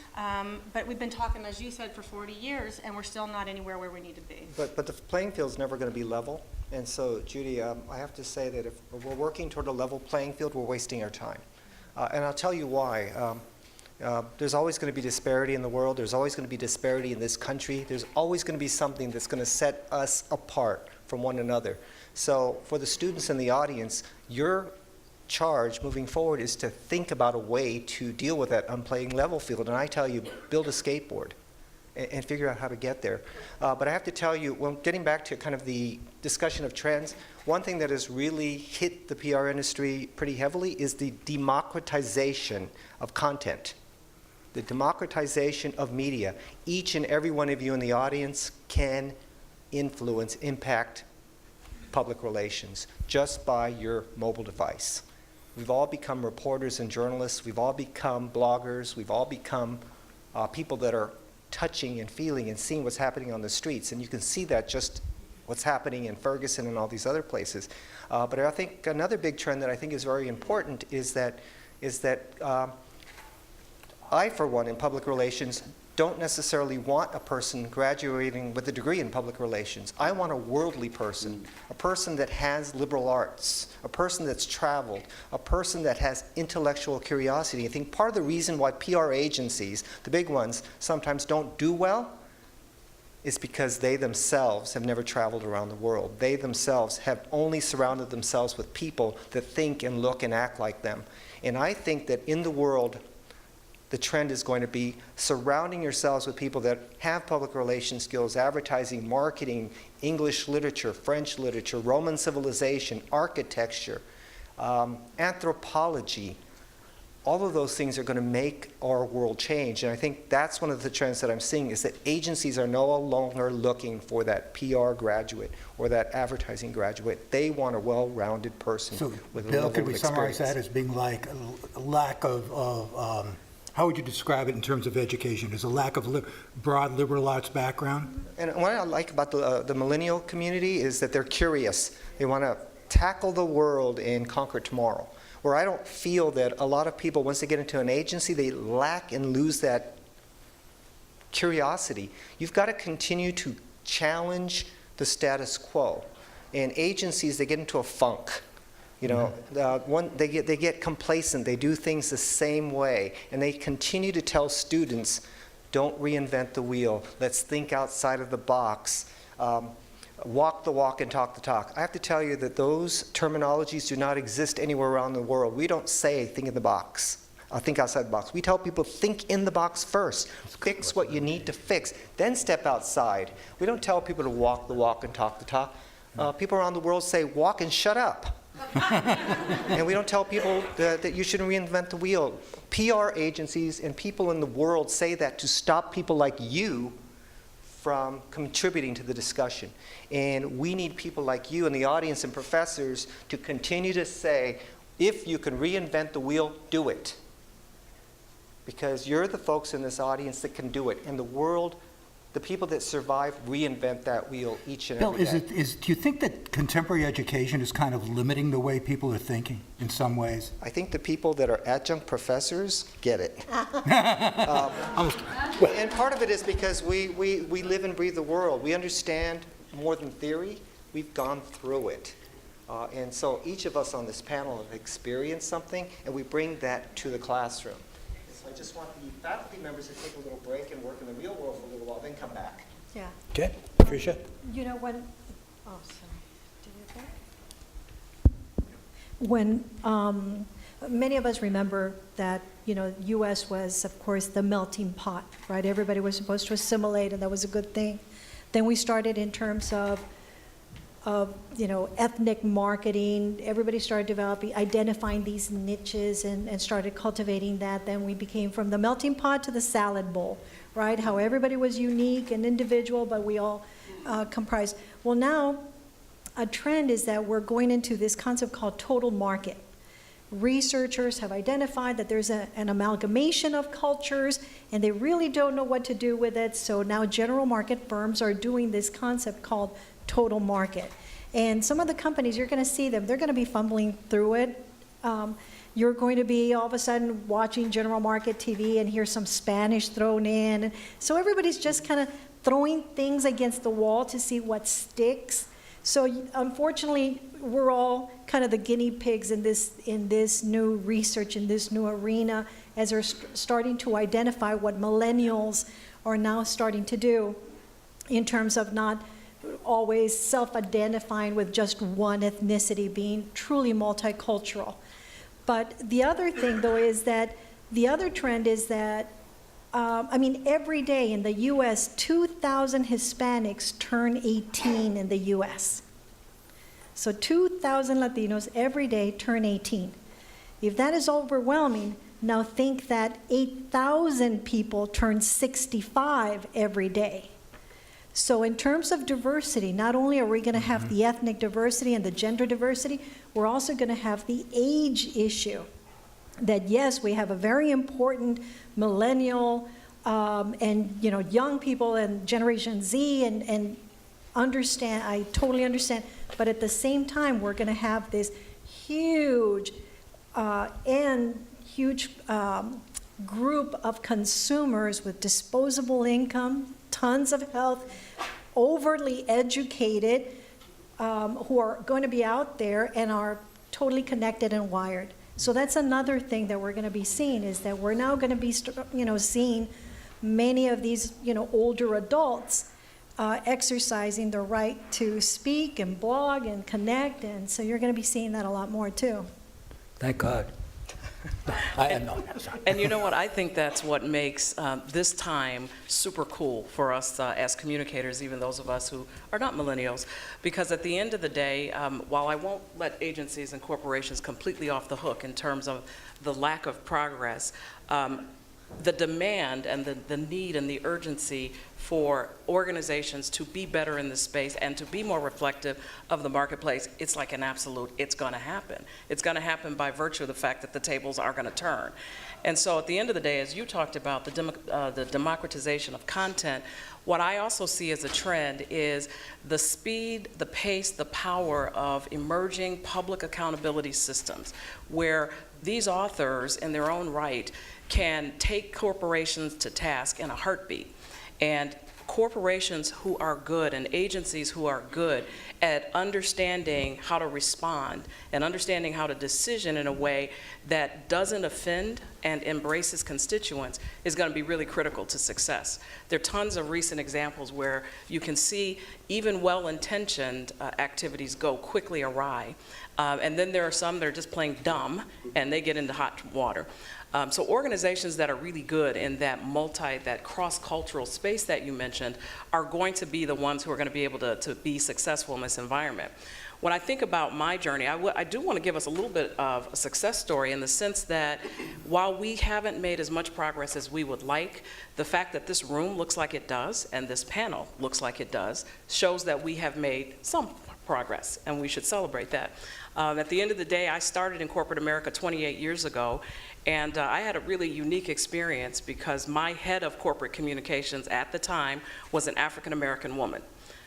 But we've been talking, as you said, for 40 years, and we're still not anywhere where we need to be. But the playing field's never going to be level. And so, Judy, I have to say that if we're working toward a level playing field, we're wasting our time. And I'll tell you why. There's always going to be disparity in the world. There's always going to be disparity in this country. There's always going to be something that's going to set us apart from one another. So for the students in the audience, your charge moving forward is to think about a way to deal with that unplaying level field. And I tell you, build a skateboard and figure out how to get there. But I have to tell you, well, getting back to kind of the discussion of trends, one thing that has really hit the PR industry pretty heavily is the democratization of content, the democratization of media. Each and every one of you in the audience can influence, impact public relations just by your mobile device. We've all become reporters and journalists. We've all become bloggers. We've all become people that are touching and feeling and seeing what's happening on the streets. And you can see that just what's happening in Ferguson and all these other places. But I think another big trend that I think is very important is that I, for one, in public relations, don't necessarily want a person graduating with a degree in public relations. I want a worldly person, a person that has liberal arts, a person that's traveled, a person that has intellectual curiosity. I think part of the reason why PR agencies, the big ones, sometimes don't do well is because they themselves have never traveled around the world. They themselves have only surrounded themselves with people that think and look and act like them. And I think that in the world, the trend is going to be surrounding yourselves with people that have public relations skills, advertising, marketing, English literature, French literature, Roman civilization, architecture, anthropology. All of those things are going to make our world change. And I think that's one of the trends that I'm seeing is that agencies are no longer looking for that PR graduate or that advertising graduate. They want a well-rounded person So, with a Bill, level could of we experience. summarize that as being like a lack of how would you describe it in terms of education? Is a lack of broad liberal arts background? And what I like about the millennial community is that they're curious. They want to tackle the world and conquer tomorrow. Where I don't feel that a lot of people, once they get into an agency, they lack and lose that curiosity. You've got to continue to challenge the status quo. And agencies, they get into a funk. You know, they get complacent. They do things the same way. And they continue to tell students, don't reinvent the wheel. Let's think outside of the box. Walk the walk and talk the talk. I have to tell you that those terminologies do not exist anywhere around the world. We don't say think in the box, think outside the box. We tell people think in the box first. Fix what you need to fix, then step outside. We don't tell people to walk the walk and talk the talk. People around the world say walk and shut up. And we don't tell people that you shouldn't reinvent the wheel. PR agencies and people in the world say that to stop people like you from contributing to the discussion. And we need people like you in the audience and professors to continue to say, if you can reinvent the wheel, do it. Because you're the folks in this audience that can do it. And the world, the people that survive, reinvent that wheel each and every day. Bill, do you think that contemporary education is kind of limiting the way people are thinking in some ways? I think the people that are adjunct professors get it. And part of it is because we live and breathe the world. We understand more than theory. We've gone through it. And so each of us on this panel have experienced something, and we bring that to the classroom. So I just want the faculty members to take a little break and work in the real world for a little while, then come back. Yeah. Okay, Patricia? You know, when, oh, sorry, did you get that? When many of us remember that, you know, U.S. was, of course, the melting pot, right? Everybody was supposed to assimilate, and that was a good thing. Then we started in terms of you know, ethnic marketing. Everybody started developing, identifying these niches and started cultivating that. Then we became from the melting pot to the salad bowl, right? How everybody was unique and individual, but we all comprised. Well, now a trend is that we're going into this concept called total market. Researchers have identified that there's an amalgamation of cultures, and they really don't know what to do with it. So now general market firms are doing this concept called total market. And some of the companies, you're going to see them, they're going to be fumbling through it. You're going to be all of a sudden watching general market TV and hear some Spanish thrown in. And so everybody's just kind of throwing things against the wall to see what sticks. So unfortunately, we're all kind of the guinea pigs in this new research, in this new arena, as they're starting to identify what millennials are now starting to do in terms of not always self-identifying with just one ethnicity, being truly multicultural. But the other thing, though, is that the other trend is that, every day in the U.S., 2,000 Hispanics turn 18 in the U.S. So 2,000 Latinos every day turn 18. If that is overwhelming, now think that 8,000 people turn 65 every day. So in terms of diversity, not only are we going to have the ethnic diversity and the gender diversity, we're also going to have the age issue. That yes, we have a very important millennial and young people and Generation Z and understand, I totally understand, but at the same time, we're going to have this huge group of consumers with disposable income, tons of health, overly educated, who are going to be out there and are totally connected and wired. So that's another thing that we're going to be seeing, is that we're now going to be, seeing many of these, older adults exercising the right to speak and blog and connect, and so you're going to be seeing that a lot more too. Thank God. I am not. And you know what? I think that's what makes this time super cool for us as communicators, even those of us who are not millennials, because at the end of the day, while I won't let agencies and corporations completely off the hook in terms of the lack of progress, the demand and the need and the urgency for organizations to be better in this space and to be more reflective of the marketplace, it's like an absolute, it's going to happen. It's going to happen by virtue of the fact that the tables are going to turn. And so at the end of the day, as you talked about the democratization of content, what I also see as a trend is the speed, the pace, the power of emerging public accountability systems, where these authors in their own right can take corporations to task in a heartbeat. And corporations who are good and agencies who are good at understanding how to respond and understanding how to decision in a way that doesn't offend and embraces constituents is going to be really critical to success. There are tons of recent examples where you can see even well-intentioned activities go quickly awry. And then there are some that are just plain dumb and they get into hot water. So organizations that are really good in that that cross-cultural space that you mentioned are going to be the ones who are going to be able to be successful in this environment. When I think about my journey, I do want to give us a little bit of a success story in the sense that while we haven't made as much progress as we would like, the fact that this room looks like it does and this panel looks like it does shows that we have made some progress, and we should celebrate that. At the end of the day, I started in corporate America 28 years ago, and I had a really unique experience because my head of corporate communications at the time was an African-American woman.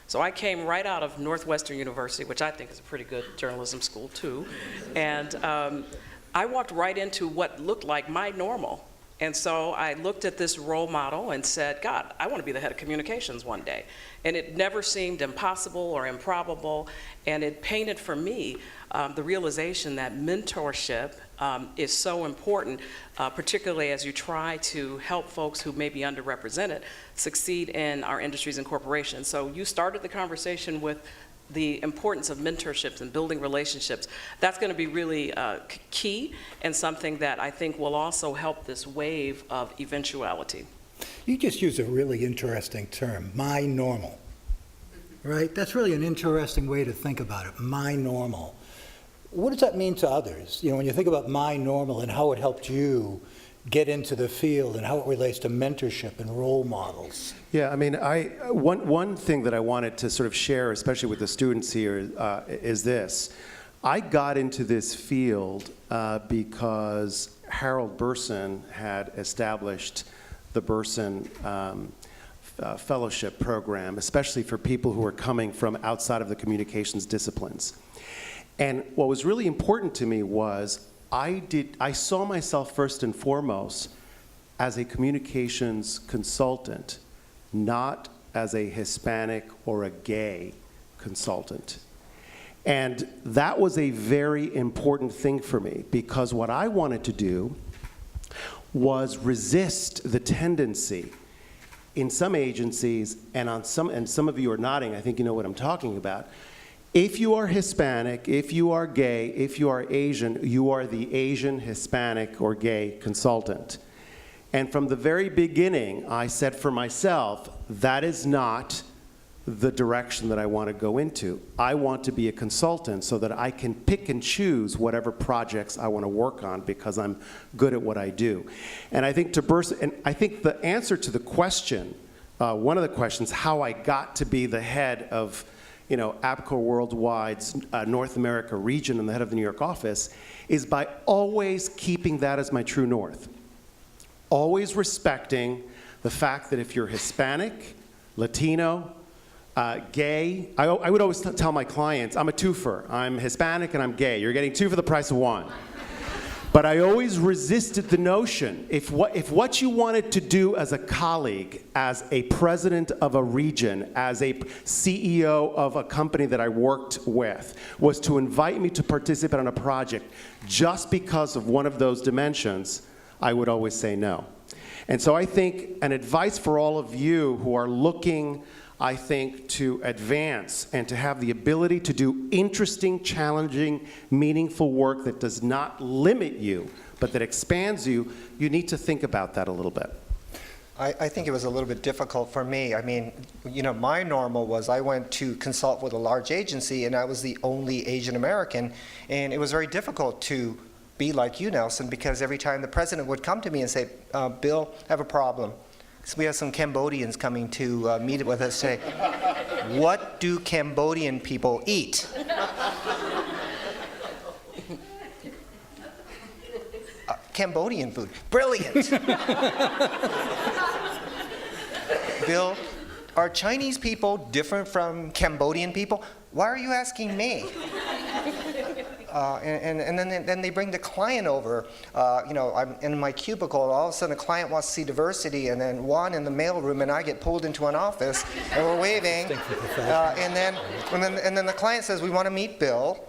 So I came right out of Northwestern University, which I think is a pretty good journalism school too, and I walked right into what looked like my normal. And so I looked at this role model and said, God, I want to be the head of communications one day. And it never seemed impossible or improbable, and it painted for me the realization that mentorship is so important, particularly as you try to help folks who may be underrepresented succeed in our industries and corporations. So you started the conversation with the importance of mentorships and building relationships. That's going to be really key and something that I think will also help this wave of eventuality. You just used a really interesting term, my normal, right? That's really an interesting way to think about it, my normal. What does that mean to others? When you think about my normal and how it helped you get into the field and how it relates to mentorship and role models. Yeah, one thing that I wanted to sort of share, especially with the students here, is this. I got into this field because Harold Burson had established the Burson fellowship program, especially for people who are coming from outside of the communications disciplines. And what was really important to me was I saw myself first and foremost as a communications consultant, not as a Hispanic or a gay consultant. And that was a very important thing for me, because what I wanted to do was resist the tendency in some agencies, and some of you are nodding, I think you know what I'm talking about. If you are Hispanic, if you are gay, if you are Asian, you are the Asian, Hispanic, or gay consultant. And from the very beginning, I said for myself, that is not the direction that I want to go into. I want to be a consultant so that I can pick and choose whatever projects I want to work on because I'm good at what I do. And I think I think the answer to the question, one of the questions, how I got to be the head of APCO Worldwide's North America region and the head of the New York office, is by always keeping that as my true north. Always respecting the fact that if you're Hispanic, Latino, gay, I would always tell my clients, I'm a twofer. I'm Hispanic and I'm gay. You're getting two for the price of one. But I always resisted the notion, if what you wanted to do as a colleague, as a president of a region, as a CEO of a company that I worked with, was to invite me to participate on a project just because of one of those dimensions, I would always say no. And so I think an advice for all of you who are looking, I think, to advance and to have the ability to do interesting, challenging, meaningful work that does not limit you, but that expands you, you need to think about that a little bit. I think it was a little bit difficult for me. I mean, my normal was I went to consult with a large agency, and I was the only Asian American, and it was very difficult to be like you, Nelson, because every time the president would come to me and say, Bill, I have a problem. So we have some Cambodians coming to meet with us today. What do Cambodian people eat? Cambodian food. Brilliant. Bill, are Chinese people different from Cambodian people? Why are you asking me? And then they bring the client over. I'm in my cubicle, and all of a sudden a client wants to see Diversity, and then Juan in the mailroom, and I get pulled into an office, and we're waving. And then the client says, we want to meet Bill.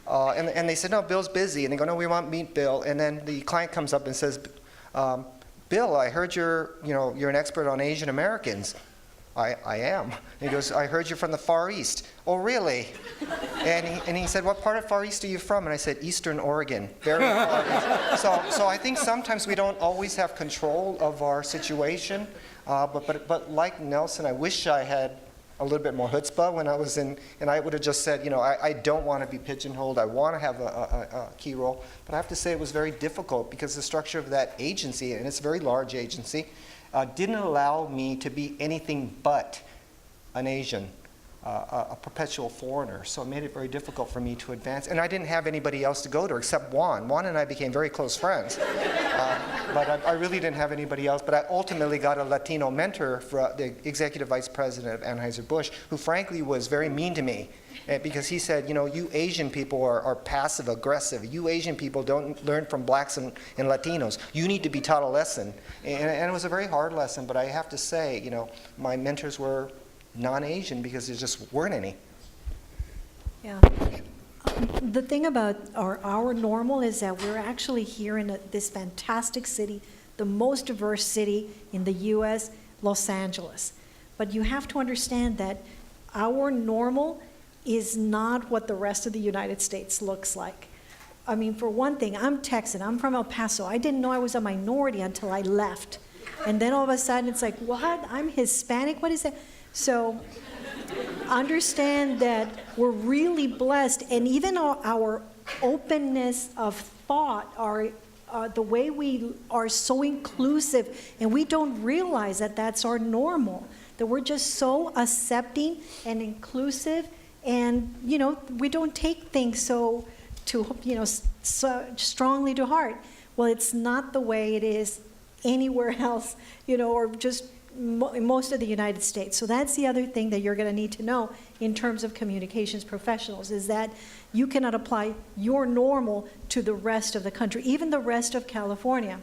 And they said, no, Bill's busy. And they go, no, we want to meet Bill. And then the client comes up and says, Bill, I heard you're an expert on Asian Americans. I am. And he goes, I heard you're from the Far East. Oh, really? And he said, what part of Far East are you from? And I said, Eastern Oregon. Very far east. So I think sometimes we don't always have control of our situation. But like Nelson, I wish I had a little bit more chutzpah when I was in, and I would have just said, I don't want to be pigeonholed. I want to have a key role. But I have to say it was very difficult because the structure of that agency, and it's a very large agency, didn't allow me to be anything but an Asian, a perpetual foreigner. So it made it very difficult for me to advance. And I didn't have anybody else to go to except Juan. Juan and I became very close friends. But I really didn't have anybody else. But I ultimately got a Latino mentor, for the executive vice president of Anheuser-Busch, who frankly was very mean to me. Because he said, you Asian people are passive aggressive. You Asian people don't learn from blacks and Latinos. You need to be taught a lesson. And it was a very hard lesson, but I have to say, my mentors were non-Asian because there just weren't any. Yeah. The thing about our normal is that we're actually here in this fantastic city, the most diverse city in the U.S., Los Angeles. But you have to understand that our normal is not what the rest of the United States looks like. I mean, for one thing, I'm Texan, I'm from El Paso. I didn't know I was a minority until I left. And then all of a sudden it's like, what? I'm Hispanic? What is that? So understand that we're really blessed, and even our openness of thought, the way we are so inclusive, and we don't realize that that's our normal, that we're just so accepting and inclusive. And, we don't take things so strongly to heart. Well, it's not the way it is anywhere else, or just, in most of the United States. So that's the other thing that you're going to need to know in terms of communications professionals, is that you cannot apply your normal to the rest of the country, even the rest of California.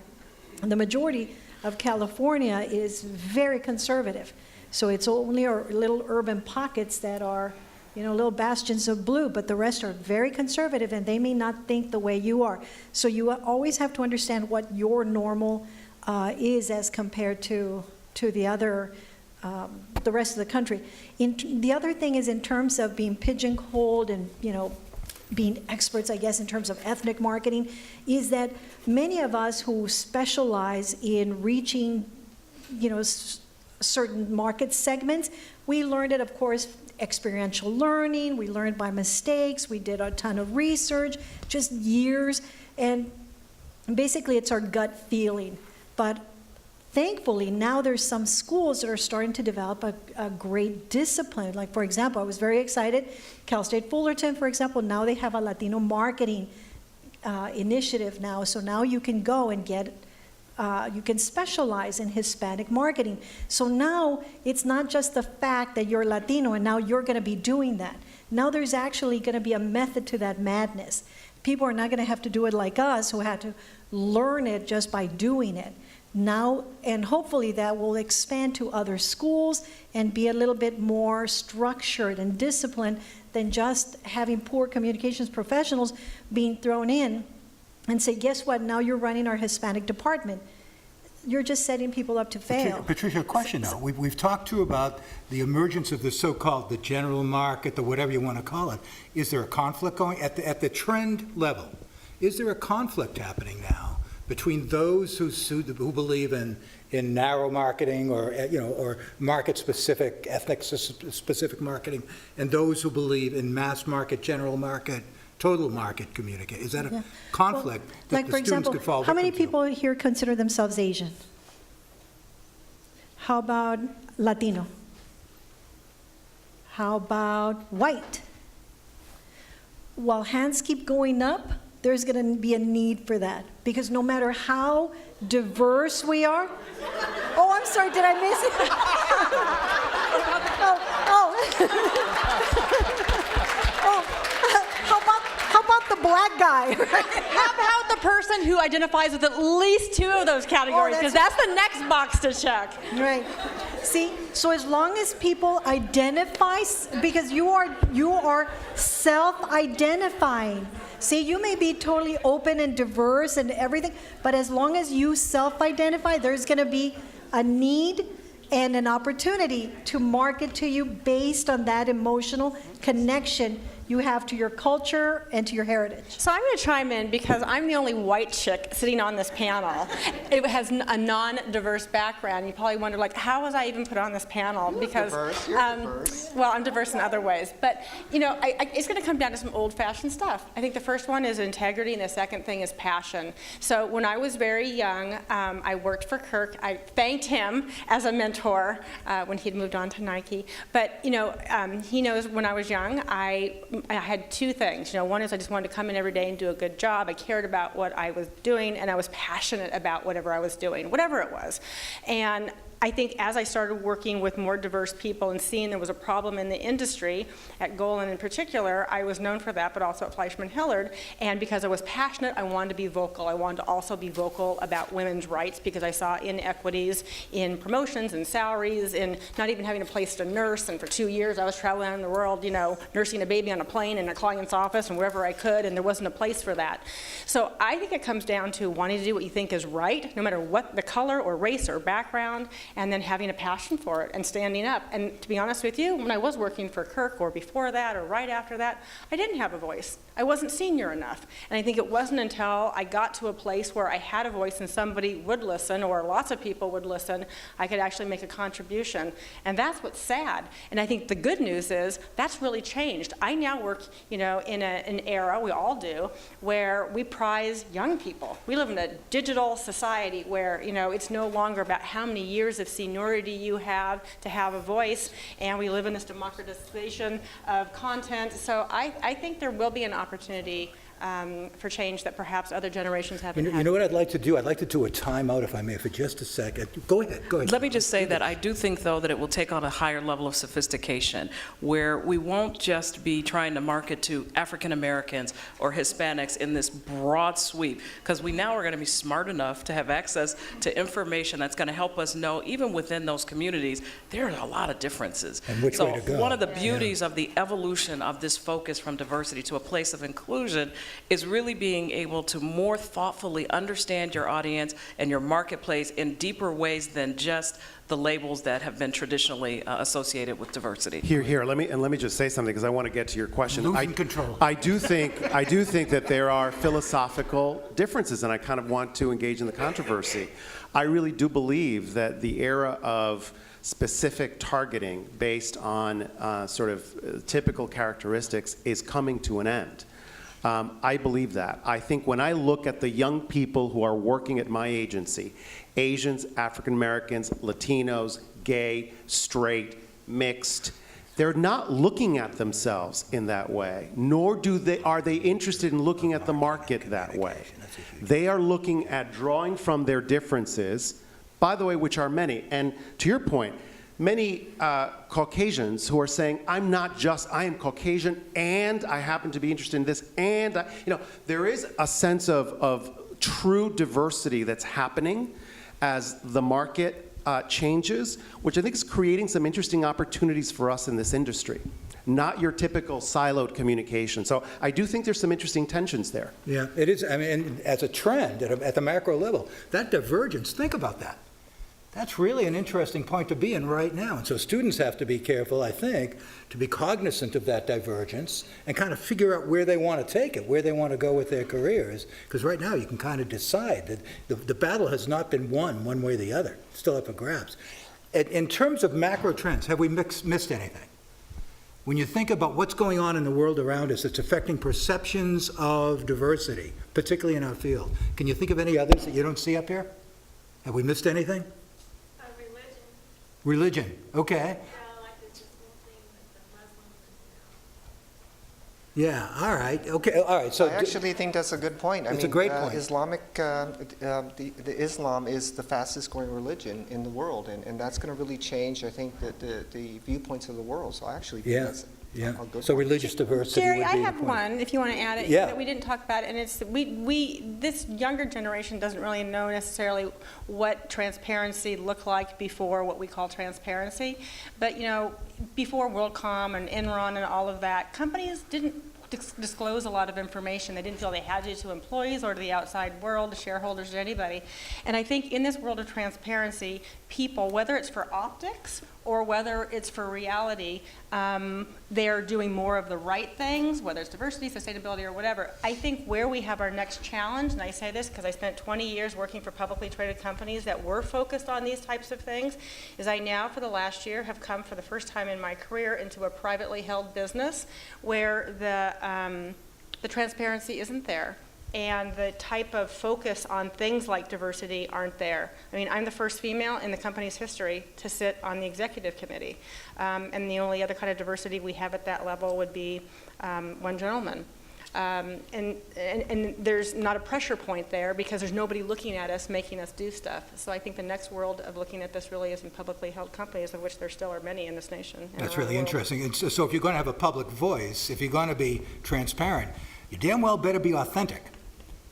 And the majority of California is very conservative. So it's only our little urban pockets that are, little bastions of blue, but the rest are very conservative, and they may not think the way you are. So you always have to understand what your normal is as compared to the other, the rest of the country. The other thing is, in terms of being pigeonholed and, being experts, I guess, in terms of ethnic marketing, is that many of us who specialize in reaching, certain market segments, we learned it, of course, experiential learning, we learned by mistakes, we did a ton of research, just years, and basically it's our gut feeling. But thankfully, now there's some schools that are starting to develop a great discipline. Like, for example, I was very excited, Cal State Fullerton, for example, now they have a Latino marketing initiative now. So now you can go and get, you can specialize in Hispanic marketing. So now it's not just the fact that you're Latino and now you're going to be doing that. Now there's actually going to be a method to that madness. People are not going to have to do it like us, who had to learn it just by doing it. Now, and hopefully that will expand to other schools and be a little bit more structured and disciplined than just having poor communications professionals being thrown in and say, guess what, now you're running our Hispanic department. You're just setting people up to fail. Patricia, a question though. We've talked too about the emergence of the so-called the general market, the whatever you want to call it. Is there a conflict going at the trend level? Is there a conflict happening now between those who believe in narrow marketing or market-specific, ethnic-specific marketing, and those who believe in mass market, general market, total market communicate? Is that a conflict that like, the for students example, could fall how many victim to? people here consider themselves Asian? How about Latino? How about white? While hands keep going up, there's going to be a need for that, because no matter how diverse we are. Oh, I'm sorry, did I miss it? How about the black guy? How about the person who identifies with at least two of those categories? Because that's the next box to check. Right. See, so as long as people identify, because you are self-identifying. See, you may be totally open and diverse and everything, but as long as you self-identify, there's going to be a need and an opportunity to market to you based on that emotional connection you have to your culture and to your heritage. So I'm going to chime in because I'm the only white chick sitting on this panel. It has a non-diverse background. You probably wonder, like, how was I even put on this panel? Because You're diverse. well, I'm diverse in other ways, but it's going to come down to some old-fashioned stuff. I think the first one is integrity, and the second thing is passion. So when I was very young, I worked for Kirk. I thanked him as a mentor when he'd moved on to Nike. But he knows when I was young, I had two things. One is I just wanted to come in every day and do a good job. I cared about what I was doing, and I was passionate about whatever I was doing, whatever it was. And I think as I started working with more diverse people and seeing there was a problem in the industry, at Golan in particular, I was known for that, but also at Fleischman Hillard. And because I was passionate, I wanted to be vocal. I wanted to also be vocal about women's rights, because I saw inequities in promotions and salaries, and not even having a place to nurse. And for 2 years, I was traveling around the world, nursing a baby on a plane in a client's office and wherever I could, and there wasn't a place for that. So I think it comes down to wanting to do what you think is right, no matter what the color or race or background, and then having a passion for it and standing up. And to be honest with you, when I was working for Kirk, or before that or right after that, I didn't have a voice. I wasn't senior enough. And I think it wasn't until I got to a place where I had a voice and somebody would listen, or lots of people would listen, I could actually make a contribution. And that's what's sad. And I think the good news is that's really changed. I now work, in an era, we all do, where we prize young people. We live in a digital society where, it's no longer about how many years of seniority you have to have a voice, and we live in this democratization of content. So I think there will be an opportunity for change that perhaps other generations haven't had. You know what I'd like to do? I'd like to do a timeout, if I may, for just a second. Go ahead, go ahead. Let me just say that I do think, though, that it will take on a higher level of sophistication, where we won't just be trying to market to African Americans or Hispanics in this broad sweep, because we now are going to be smart enough to have access to information that's going to help us know, even within those communities, there are a lot of differences. And which way to go. One of the beauties of the evolution of this focus from diversity to a place of inclusion is really being able to more thoughtfully understand your audience and your marketplace in deeper ways than just the labels that have been traditionally associated with diversity. Here, let me just say something, because I want to get to your question. Losing control. I do think that there are philosophical differences, and I kind of want to engage in the controversy. I really do believe that the era of specific targeting based on sort of typical characteristics is coming to an end. I believe that. I think when I look at the young people who are working at my agency, Asians, African Americans, Latinos, gay, straight, mixed, they're not looking at themselves in that way, nor are they interested in looking at the market that way. They are looking at drawing from their differences, by the way, which are many. And to your point, many Caucasians who are saying, I am Caucasian, and I happen to be interested in this, and there is a sense of true diversity that's happening as the market changes, which I think is creating some interesting opportunities for us in this industry. Not your typical siloed communication. So I do think there's some interesting tensions there. Yeah, it is. I mean, as a trend at the macro level, that divergence, think about that. That's really an interesting point to be in right now. And so students have to be careful, I think, to be cognizant of that divergence and kind of figure out where they want to take it, where they want to go with their careers. Because right now you can kind of decide that the battle has not been won one way or the other. It's still up for grabs. In terms of macro trends, have we missed anything? When you think about what's going on in the world around us, it's affecting perceptions of diversity, particularly in our field. Can you think of any others that you don't see up here? Have we missed anything? Religion, okay. Yeah, like this whole thing with the Muslims. Yeah, all right, okay, all right. So I actually think that's a good point. It's a great point. The Islam is the fastest growing religion in the world, and that's going to really change, I think, the viewpoints of the world. So I actually think that's yeah. a good So point. religious diversity Jerry, would I be the have point. one, if you want to add it, Yeah. that we didn't talk about, and it's, this younger generation doesn't really know necessarily what transparency looked like before what we call transparency. But, before WorldCom and Enron and all of that, companies didn't disclose a lot of information. They didn't feel they had to employees or to the outside world, to shareholders, to anybody. And I think in this world of transparency, people, whether it's for optics or whether it's for reality, they're doing more of the right things, whether it's diversity, sustainability, or whatever. I think where we have our next challenge, and I say this because I spent 20 years working for publicly traded companies that were focused on these types of things, is I now, for the last year, have come for the first time in my career into a privately held business where the transparency isn't there. And the type of focus on things like diversity aren't there. I mean, I'm the first female in the company's history to sit on the executive committee. And the only other kind of diversity we have at that level would be one gentleman. And there's not a pressure point there because there's nobody looking at us, making us do stuff. So I think the next world of looking at this really is in publicly held companies, of which there still are many in this nation. That's really interesting. And so if you're going to have a public voice, if you're going to be transparent, you damn well better be authentic.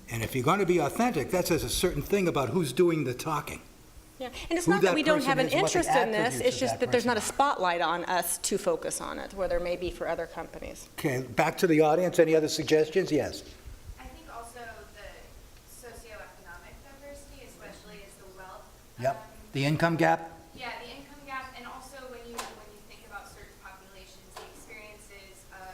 And if you're going to be authentic, that says a certain thing about who's doing the talking. Yeah, and it's Who not that that we don't person have an is, what the interest in this, attributes it's of just that that there's not a person spotlight on us to focus on it, where there may be for other companies. Okay, back to the audience. Any other suggestions? Yes. I think also the socioeconomic diversity, especially as the wealth. Yep. The income gap? Yeah, the income gap, and also when you think about certain populations, the experiences of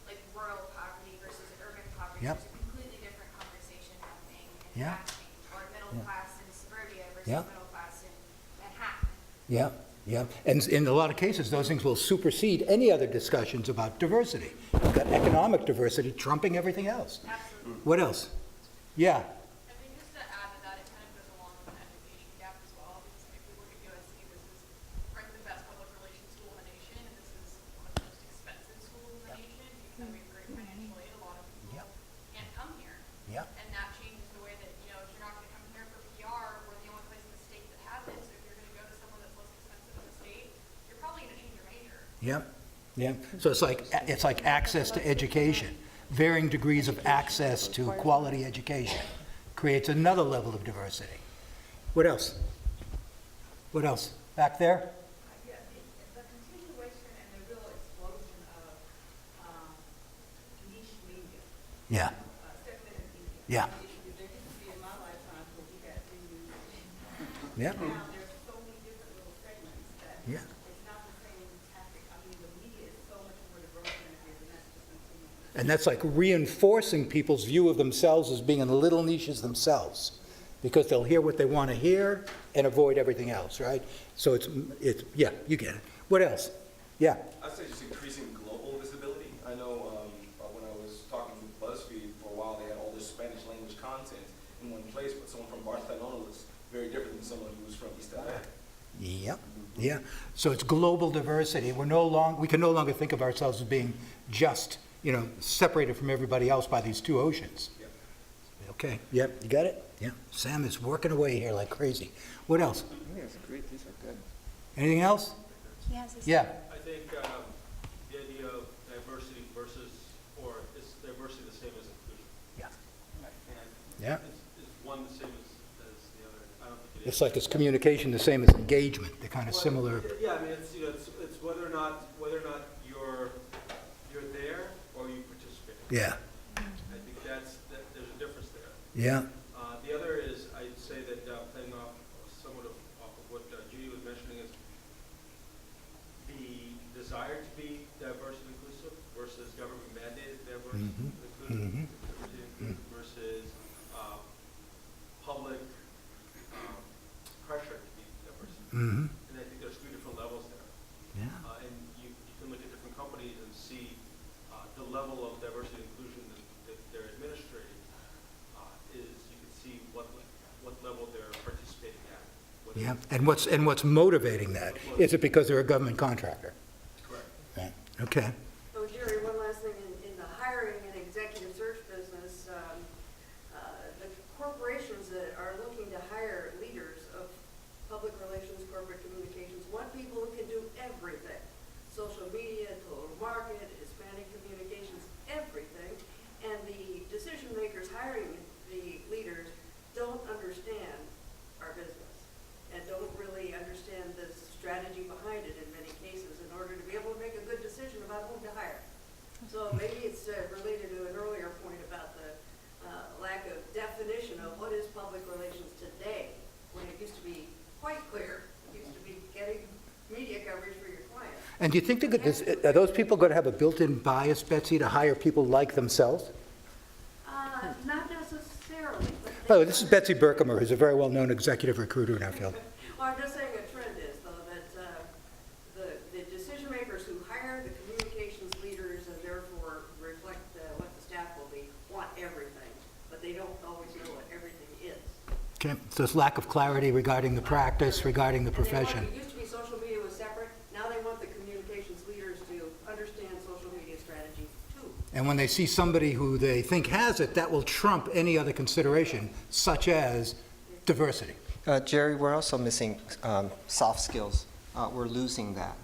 like rural poverty versus urban poverty, Yep. there's a completely different conversation happening in Yeah. Manhattan, or middle class in suburbia versus Yeah. middle class in Manhattan. Yeah, yeah. And in a lot of cases, those things will supersede any other discussions about diversity. You've got economic diversity trumping everything else. Absolutely. What else? Yeah. I think just to add to that, it kind of goes along with an education gap as well, because if we look at USC, this is frankly the best public relations school in the nation, and this is one of the most expensive schools in the nation, because we have great financial aid. A lot of people can't Yep, yep. So it's like access to education, varying degrees of access to quality education creates another level of diversity. What else? What else? Back there? Yeah, the continuation and the real explosion of niche media, Yeah, segmented media. yeah, There used to be in my lifetime where we had three news stations. yeah, Now there's so many different little segments that yeah. it's not the same tactic. I mean, the media is so much more diverse than it is, and that's just continuing. And that's like reinforcing people's view of themselves as being in little niches themselves, because they'll hear what they want to hear and avoid everything else, right? So it's yeah, you get it. What else? Yeah, I'd say just increasing global visibility. I know when I was talking with BuzzFeed for a while, they had all this Spanish language content in one place, but someone from Barcelona was very different than someone who was from East LA. yep, yeah. So it's global diversity. We can no longer think of ourselves as being just, separated from everybody else by these two oceans. Yeah. Okay, yep, you got it? Yeah. Sam is working away here like crazy. What else? These are good. Anything else? Yes, it's- Yeah. I think the idea of diversity or is diversity the same as inclusion? Yeah. And Yeah. is one the same as the other? I don't think it is. It's like it's communication the same as engagement. They're kind of Well, similar. Yeah, I mean, it's whether or not you're there or you participate. Yeah, I think there's a difference there. yeah, The other is, I'd say that playing off somewhat off of what Judy was mentioning is the desire to be diverse and inclusive versus government mandated diverse and inclusive, versus public pressure to be diverse. mm-hmm, And I think there's two different levels there. yeah. And you can look at different companies and see the level of diversity and inclusion that they're administrating is, you can see what level they're participating at. Whether Yeah, it's- and what's motivating that? Is it because they're a government contractor? Correct. Yeah. Okay, So Jerry, one last thing, in the hiring and executive search business, the corporations that are looking to hire leaders of public relations, corporate communications, want people who can do everything. Social media, total market, Hispanic communications, everything. And the decision makers hiring the leaders don't understand our business and don't really understand the strategy behind it in many cases in order to be able to make a good decision about whom to hire. So maybe it's related to an earlier point about the lack of definition of what is public relations today, when it used to be quite clear. It used to be getting media coverage for your client. and do you think are those people going to have a built-in bias, Betsy, to hire people like themselves? Not necessarily, but. By the way, this is Betsy Berkemer, who's a very well-known executive recruiter in our field. Well, I'm just saying a trend is, though, that the decision makers who hire the communications leaders and therefore reflect what the staff will be, want everything, but they don't always know what everything is. Okay, so there's lack of clarity regarding the practice, regarding the And they want- profession. It used to be social media was separate, now they want the communications leaders to understand social media strategy too. And when they see somebody who they think has it, that will trump any other consideration, such as diversity. Jerry, we're also missing soft skills. We're losing that.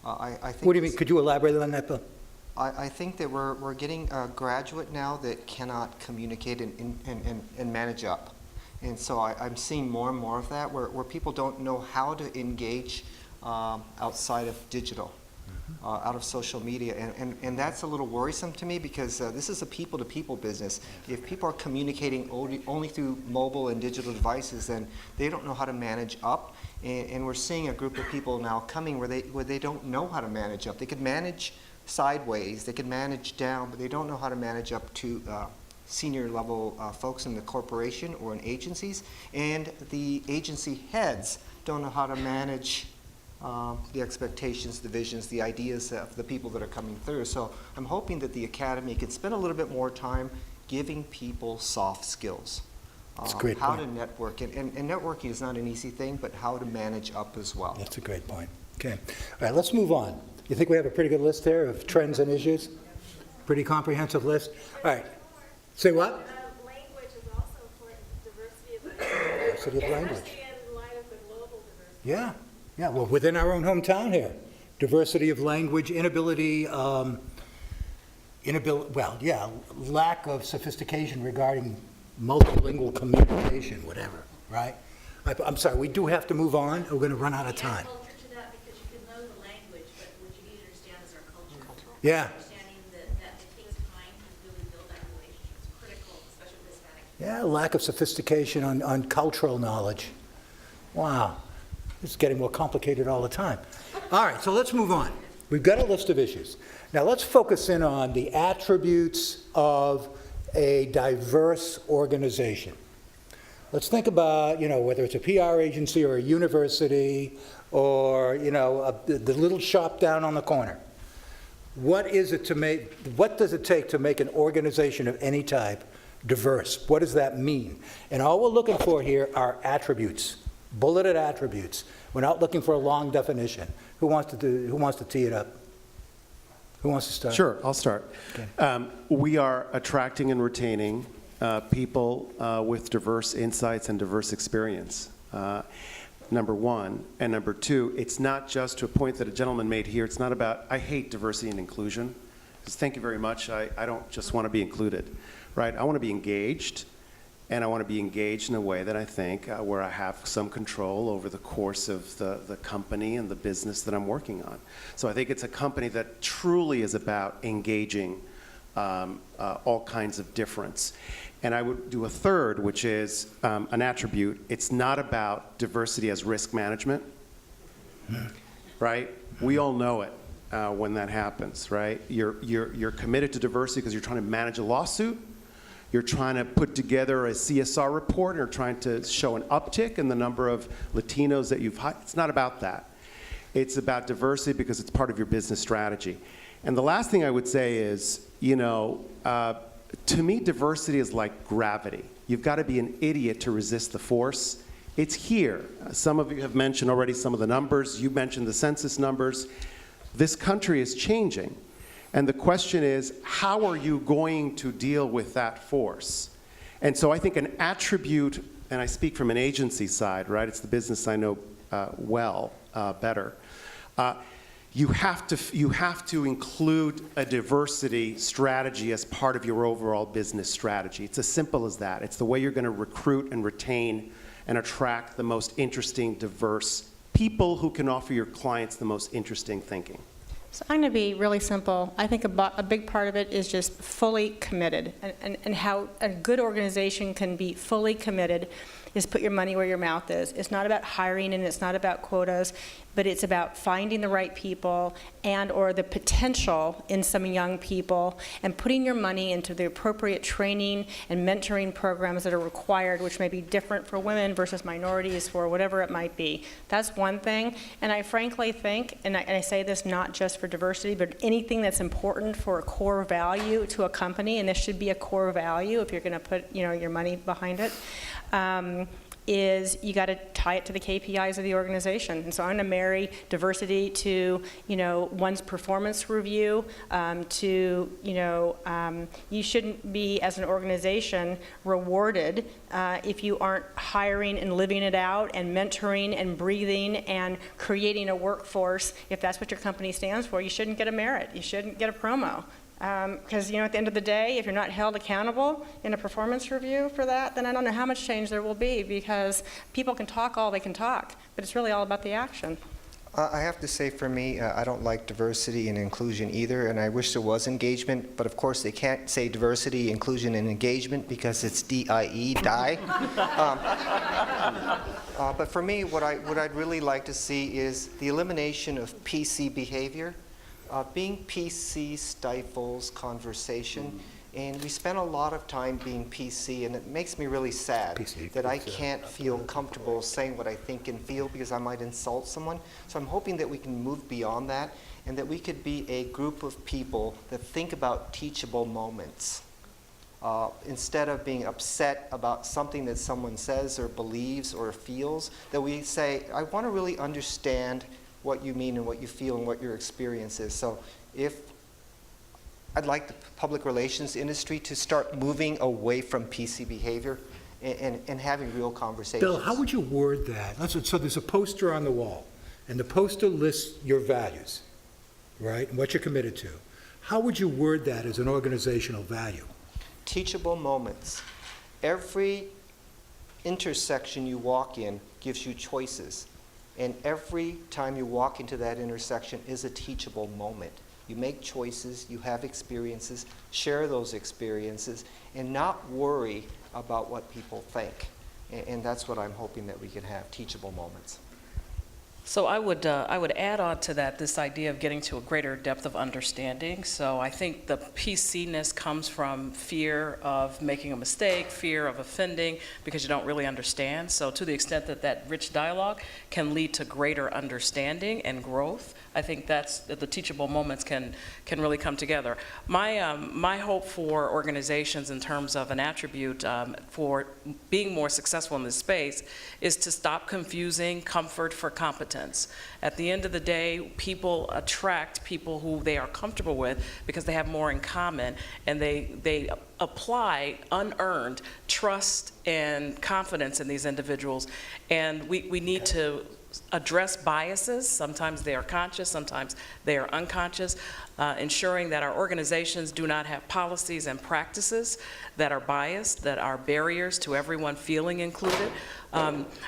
I think What do you mean? Could you elaborate on that, Bill? I think that we're getting a graduate now that cannot communicate and manage up. And so I'm seeing more and more of that, where people don't know how to engage outside of digital, out of social media. And that's a little worrisome to me, because this is a people-to-people business. If people are communicating only through mobile and digital devices, then they don't know how to manage up. And we're seeing a group of people now coming where they don't know how to manage up. They could manage sideways, they could manage down, but they don't know how to manage up to senior level folks in the corporation or in agencies. And the agency heads don't know how to manage the expectations, the visions, the ideas of the people that are coming through. So I'm hoping that the Academy could spend a little bit more time giving people soft skills. That's a great how point. to network. And networking is not an easy thing, but how to manage up as well. That's a great point. Okay. All right, let's move on. You think we have a pretty good list there of trends and issues? Pretty comprehensive list? All right. Say what? Language is also important, diversity of Diversity of language. especially in light of the global diversity. Yeah, yeah, well, within our own hometown here, diversity of language, lack of sophistication regarding multilingual communication, whatever, right? I'm sorry, we do have to move on. We're going to run out of time. Culture to that, because you can know the language, but what you need to understand is our culture. Yeah. Understanding that it takes time to really build that relationship is critical, especially with Hispanic. Yeah, lack of sophistication on cultural knowledge. Wow, it's getting more complicated all the time. All right, so let's move on. We've got a list of issues. Now let's focus in on the attributes of a diverse organization. Let's think about, whether it's a PR agency or a university or, the little shop down on the corner. What does it take to make an organization of any type diverse? What does that mean? And all we're looking for here are attributes, bulleted attributes. We're not looking for a long definition. Who wants to tee it up? Who wants to start? Sure, I'll start. Okay. We are attracting and retaining people with diverse insights and diverse experience, number one. And number two, it's not just to a point that a gentleman made here, it's not about, I hate diversity and inclusion. Because thank you very much, I don't just want to be included, right? I want to be engaged, and I want to be engaged in a way that I think where I have some control over the course of the company and the business that I'm working on. So I think it's a company that truly is about engaging all kinds of difference. And I would do a third, which is an attribute. It's not about diversity as risk management, right? We all know it when that happens, right? You're committed to diversity because you're trying to manage a lawsuit. You're trying to put together a CSR report, and you're trying to show an uptick in the number of Latinos that you've hired. It's not about that. It's about diversity because it's part of your business strategy. And the last thing I would say is, to me, diversity is like gravity. You've got to be an idiot to resist the force. It's here. Some of you have mentioned already some of the numbers. You mentioned the census numbers. This country is changing. And the question is, how are you going to deal with that force? And so I think an attribute, and I speak from an agency side, right? It's the business I know better. You have to include a diversity strategy as part of your overall business strategy. It's as simple as that. It's the way you're going to recruit and retain and attract the most interesting, diverse people who can offer your clients the most interesting thinking. So I'm going to be really simple. I think a big part of it is just fully committed, and how a good organization can be fully committed is put your money where your mouth is. It's not about hiring and it's not about quotas, but it's about finding the right people and or the potential in some young people and putting your money into the appropriate training and mentoring programs that are required, which may be different for women versus minorities or whatever it might be. That's one thing. And I frankly think, and I say this not just for diversity, but anything that's important for a core value to a company, and this should be a core value if you're going to put your money behind it, is you got to tie it to the KPIs of the organization. And so I'm going to marry diversity to, one's performance review, you shouldn't be, as an organization, rewarded if you aren't hiring and living it out and mentoring and breathing and creating a workforce. If that's what your company stands for, you shouldn't get a merit. You shouldn't get a promo. Because at the end of the day, if you're not held accountable in a performance review for that, then I don't know how much change there will be, because people can talk all they can talk, but it's really all about the action. I have to say, for me, I don't like diversity and inclusion either, and I wish there was engagement, but of course they can't say diversity, inclusion, and engagement because it's DIE, die. But for me, what I'd really like to see is the elimination of PC behavior. Being PC stifles conversation, and we spend a lot of time being PC, and it makes me really sad that I can't feel comfortable saying what I think and feel because I might insult someone. So I'm hoping that we can move beyond that, and that we could be a group of people that think about teachable moments. Instead of being upset about something that someone says or believes or feels, that we say, I want to really understand what you mean and what you feel and what your experience is. So I'd like the public relations industry to start moving away from PC behavior and having real conversations. Bill, how would you word that? So there's a poster on the wall, and the poster lists your values, right, and what you're committed to, how would you word that as an organizational value? Teachable moments. Every intersection you walk in gives you choices. And every time you walk into that intersection is a teachable moment. You make choices, you have experiences, share those experiences, and not worry about what people think. And that's what I'm hoping that we can have, teachable moments. So I would add on to that this idea of getting to a greater depth of understanding. So I think the PC-ness comes from fear of making a mistake, fear of offending, because you don't really understand. So to the extent that that rich dialogue can lead to greater understanding and growth, I think that's that the teachable moments can really come together. My hope for organizations in terms of an attribute for being more successful in this space is to stop confusing comfort for competence. At the end of the day, people attract people who they are comfortable with because they have more in common, and they apply unearned trust and confidence in these individuals. And we need to address biases. Sometimes they are conscious, sometimes they are unconscious, ensuring that our organizations do not have policies and practices that are biased, that are barriers to everyone feeling included.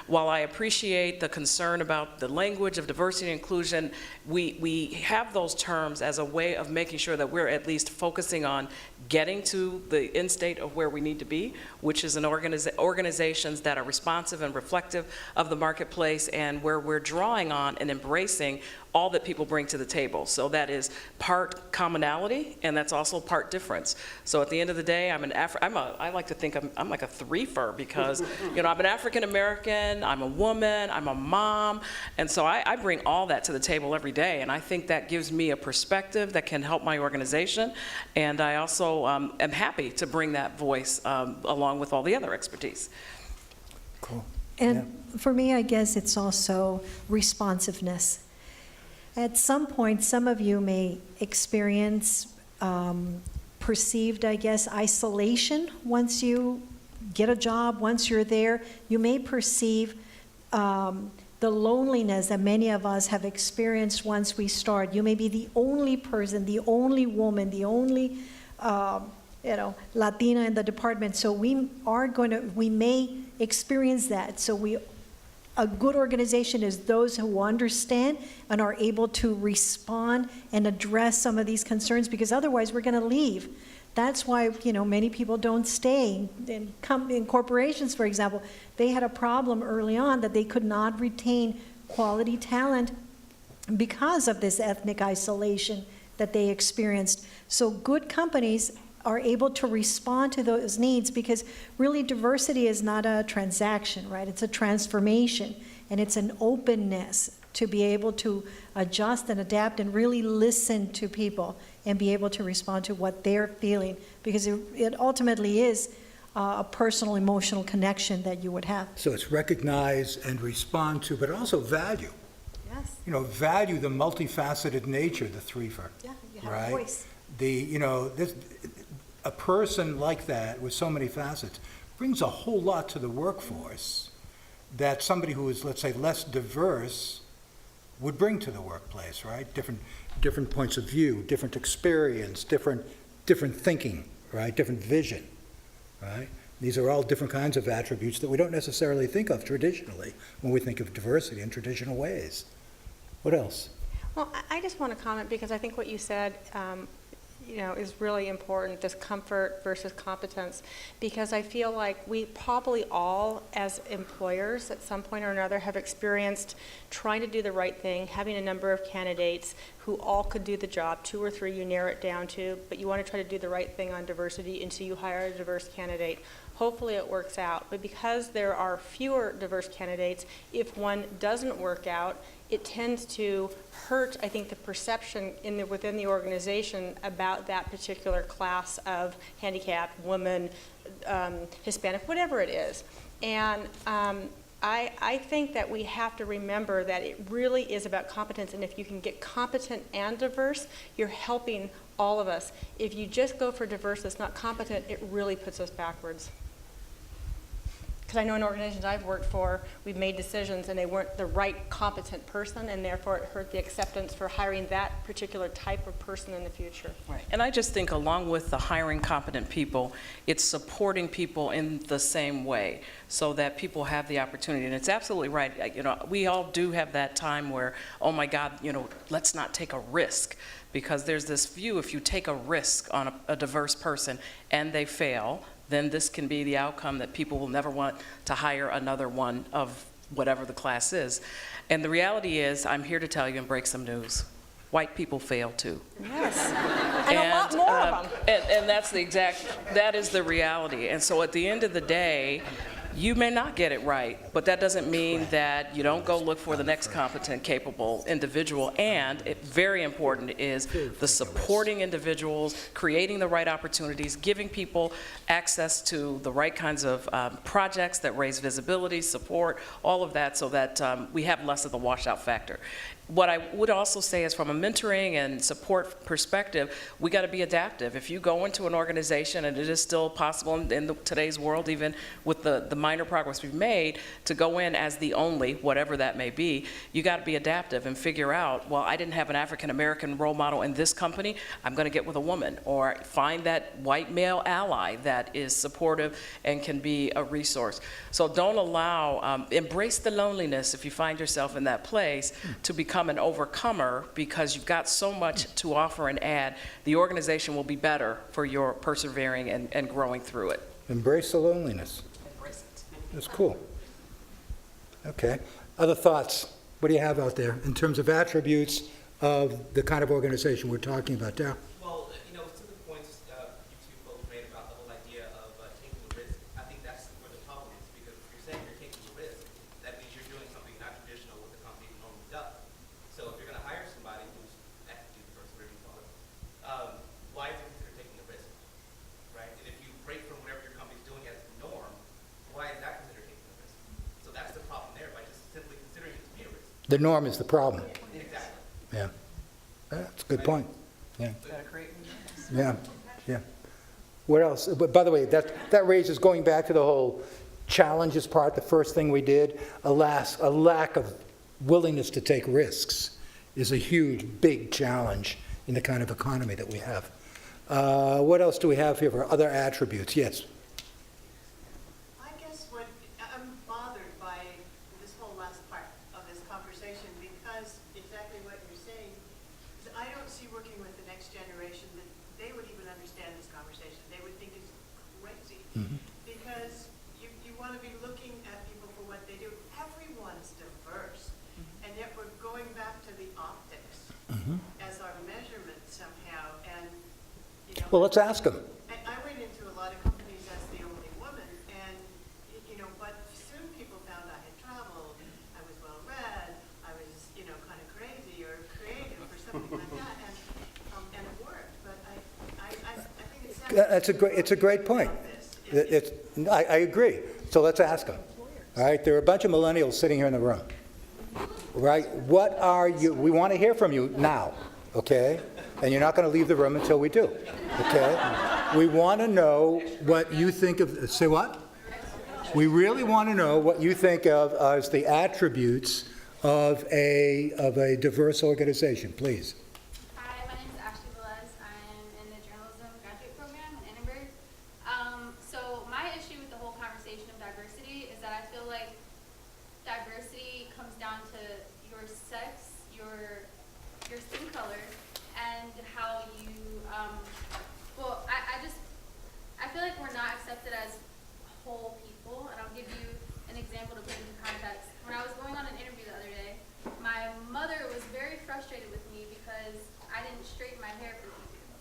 While I appreciate the concern about the language of diversity and inclusion, we have those terms as a way of making sure that we're at least focusing on getting to the end state of where we need to be, which is an organizations that are responsive and reflective of the marketplace, and where we're drawing on and embracing all that people bring to the table. So that is part commonality, and that's also part difference. So at the end of the day, I like to think I'm like a threefer, because I'm an African American, I'm a woman, I'm a mom, and so I bring all that to the table every day, and I think that gives me a perspective that can help my organization, and I also am happy to bring that voice along with all the other expertise. Cool. And for me, I guess it's also responsiveness. At some point, some of you may experience perceived, I guess, isolation once you get a job, once you're there. You may perceive the loneliness that many of us have experienced once we start. You may be the only person, the only woman, the only Latina in the department. So we may experience that. So a good organization is those who understand and are able to respond and address some of these concerns, because otherwise we're going to leave. That's why, many people don't stay. In corporations, for example, they had a problem early on that they could not retain quality talent because of this ethnic isolation that they experienced. So good companies are able to respond to those needs, because really diversity is not a transaction, right? It's a transformation, and it's an openness to be able to adjust and adapt and really listen to people and be able to respond to what they're feeling, because it ultimately is a personal emotional connection that you would have. So it's recognize and respond to, but also value. Yes. Value the multifaceted nature, the threefer. Yeah, you have right? a voice. A person like that with so many facets brings a whole lot to the workforce that somebody who is, let's say, less diverse would bring to the workplace, right? Different points of view, different experience, different thinking, right? Different vision, right? These are all different kinds of attributes that we don't necessarily think of traditionally when we think of diversity in traditional ways. What else? Well, I just want to comment, because I think what you said is really important, this comfort versus competence, because I feel like we probably all, as employers, at some point or another, have experienced trying to do the right thing, having a number of candidates who all could do the job, 2 or 3 you narrow it down to, but you want to try to do the right thing on diversity until you hire a diverse candidate. Hopefully it works out, but because there are fewer diverse candidates, if one doesn't work out, it tends to hurt, I think, the perception within the organization about that particular class of handicapped, woman, Hispanic, whatever it is. And I think that we have to remember that it really is about competence, and if you can get competent and diverse, you're helping all of us. If you just go for diverse that's not competent, it really puts us backwards. because I know in organizations I've worked for, we've made decisions and they weren't the right competent person, and therefore it hurt the acceptance for hiring that particular type of person in the future. Right. And I just think along with the hiring competent people, it's supporting people in the same way so that people have the opportunity. And it's absolutely right. We all do have that time where, oh my God, let's not take a risk. Because there's this view, if you take a risk on a diverse person and they fail, then this can be the outcome that people will never want to hire another one of whatever the class is. And the reality is, I'm here to tell you and break some news. White people fail too. Yes, and a lot more of them. And that is the reality. And so at the end of the day, you may not get it right, but that doesn't mean that you don't go look for the next competent, capable individual. And very important is the supporting individuals, creating the right opportunities, giving people access to the right kinds of projects that raise visibility, support, all of that, so that we have less of the washout factor. What I would also say is, from a mentoring and support perspective, we got to be adaptive. If you go into an organization, and it is still possible in today's world, even with the minor progress we've made, to go in as the only, whatever that may be, you got to be adaptive and figure out, well, I didn't have an African American role model in this company, I'm going to get with a woman, or find that white male ally that is supportive and can be a resource. So don't allow, embrace the loneliness if you find yourself in that place, to become an overcomer, because you've got so much to offer and add. The organization will be better for your persevering and growing through it. Embrace the loneliness. Embrace it. That's cool. Okay. Other thoughts? What do you have out there in terms of attributes of the kind of organization we're talking about there? Well, to the points you two both made about the whole idea of taking the risk, I think that's where the problem is, because if you're saying you're taking the risk, that means you're doing something not traditional what the company normally does. So if you're going to hire somebody who's ethnically diverse, whatever you call it, why is it considered taking a risk, right? And if you break from whatever your company's doing as the norm, why is that considered taking a risk? So that's the problem there, by just simply considering it to be a risk. The norm is the problem. Exactly. Yeah. That's a good point. Yeah. Yeah. Yeah. What else? But by the way, that raises, going back to the whole challenges part, the first thing we did, a lack of willingness to take risks is a huge, big challenge in the kind of economy that we have. What else do we have here for other attributes? Yes. I guess what I'm bothered by this whole last part of this conversation, because exactly what you're saying is, I don't see working with the next generation that they would even understand this conversation. They would think it's crazy. Because you want to be looking at people for what they do. Everyone's diverse. And yet we're going back to the optics as our measurement somehow. And, Well, let's ask them. I went into a lot of companies as the only woman, and, but soon people found I had traveled, I was well-read, I was, kind of crazy or creative or something like that, and it worked. But I think It's a great point. I agree. So let's ask them. All right, there are a bunch of millennials sitting here in the room. Right? What are you? We want to hear from you now, okay? And you're not going to leave the room until we do, okay? We want to know what you think of, say what? We really want to know what you think of as the attributes of a diverse organization, please. Hi, my name is Ashley Velez. I'm in the journalism graduate program at Annenberg. So my issue with the whole conversation of diversity is that I feel like diversity comes down to your sex, your skin color, and how you, I feel like we're not accepted as whole people, and I'll give you an example to put into context. When I was going on an interview the other day, my mother was very frustrated with me because I didn't straighten my hair for the interview.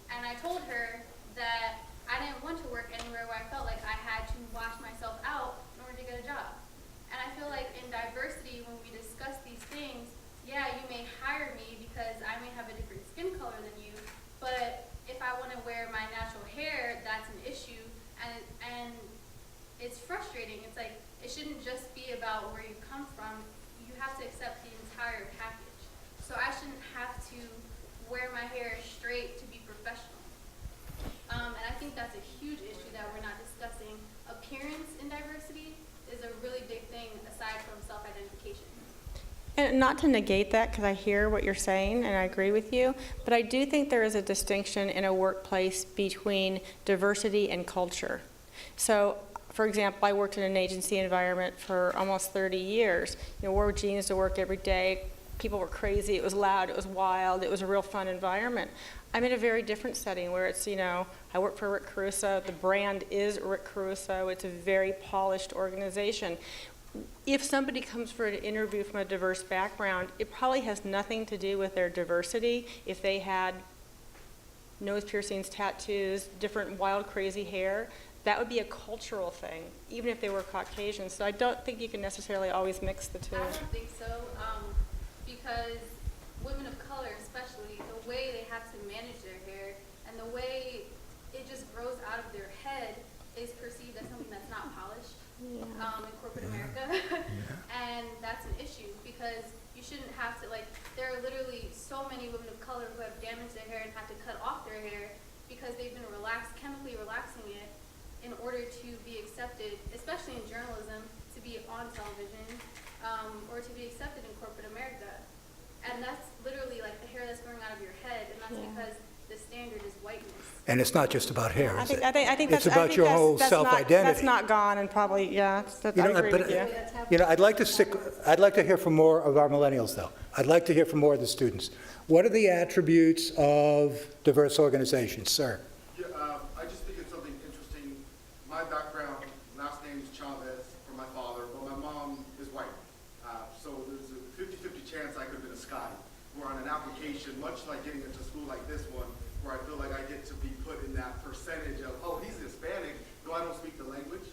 And I told her that I didn't want to work anywhere where I felt like I had to wash myself out in order to get a job. And I feel like in diversity, when we discuss these things, yeah, you may hire me because I may have a different skin color than you, but if I want to wear my natural hair, that's an issue, and it's frustrating. It's like, it shouldn't just be about where you come from. You have to accept the entire package. So I shouldn't have to wear my hair straight to be professional. And I think that's a huge issue that we're not discussing. Appearance not to negate that, because I hear what you're saying and I agree with you, but I do think there is a distinction in a workplace between diversity and culture. So, for example, I worked in an agency environment for almost 30 years. You know, wore jeans to work every day. People were crazy. It was loud. It was wild. It was a real fun environment. I'm in a very different setting where it's, you know, I work for Rick Caruso. The brand is Rick Caruso. It's a very polished organization. If somebody comes for an interview from a diverse background, it probably has nothing to do with their diversity. If they had nose piercings, tattoos, different wild, crazy hair, that would be a cultural thing, even if they were Caucasian. So I don't think you can necessarily always mix the two. I don't think so, because women of color especially, the way they have to manage their hair and the way it just grows out of their head is perceived as something that's not polished in corporate America. And that's an issue because you shouldn't have to, like, there are literally so many women of color who have damaged their hair and had to cut off their hair because they've been chemically relaxing it in order to be accepted, especially in journalism, to be on television, or to be accepted in corporate America. And that's literally like the hair that's growing out of your head, and that's because the standard is whiteness. And it's not just about hair, is it? I think that's, It's about your whole self-identity. That's not gone, and probably, yeah, I agree with you. You know, I'd like to hear from more of our millennials, though. I'd like to hear from more of the students. What are the attributes of diverse organizations, sir? Yeah, I just think it's something interesting. My background, last name is Chavez for my father, but my mom is white. So there's a 50-50 chance I could have been a Scotty. We're on an application, much like getting into school like this one, where I feel like I get to be put in that percentage of, oh, he's Hispanic, though I don't speak the language.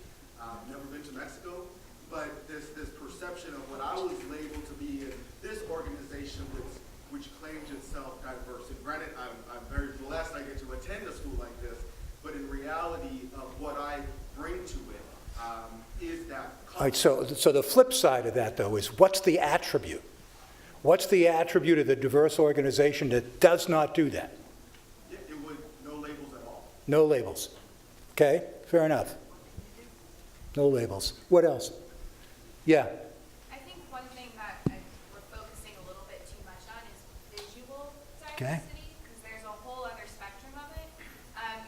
Never been to Mexico. But this perception of what I was labeled to be in this organization which claims itself diverse. And granted, I'm very blessed I get to attend a school like this, but in reality of what I bring to it is that. All right, so the flip side of that, though, is what's the attribute? What's the attribute of the diverse organization that does not do that? It would, no labels at all. No labels. Okay, fair enough. No labels. What else? Yeah. I think one thing that we're focusing a little bit too much on is visual diversity, because there's a whole other spectrum of it.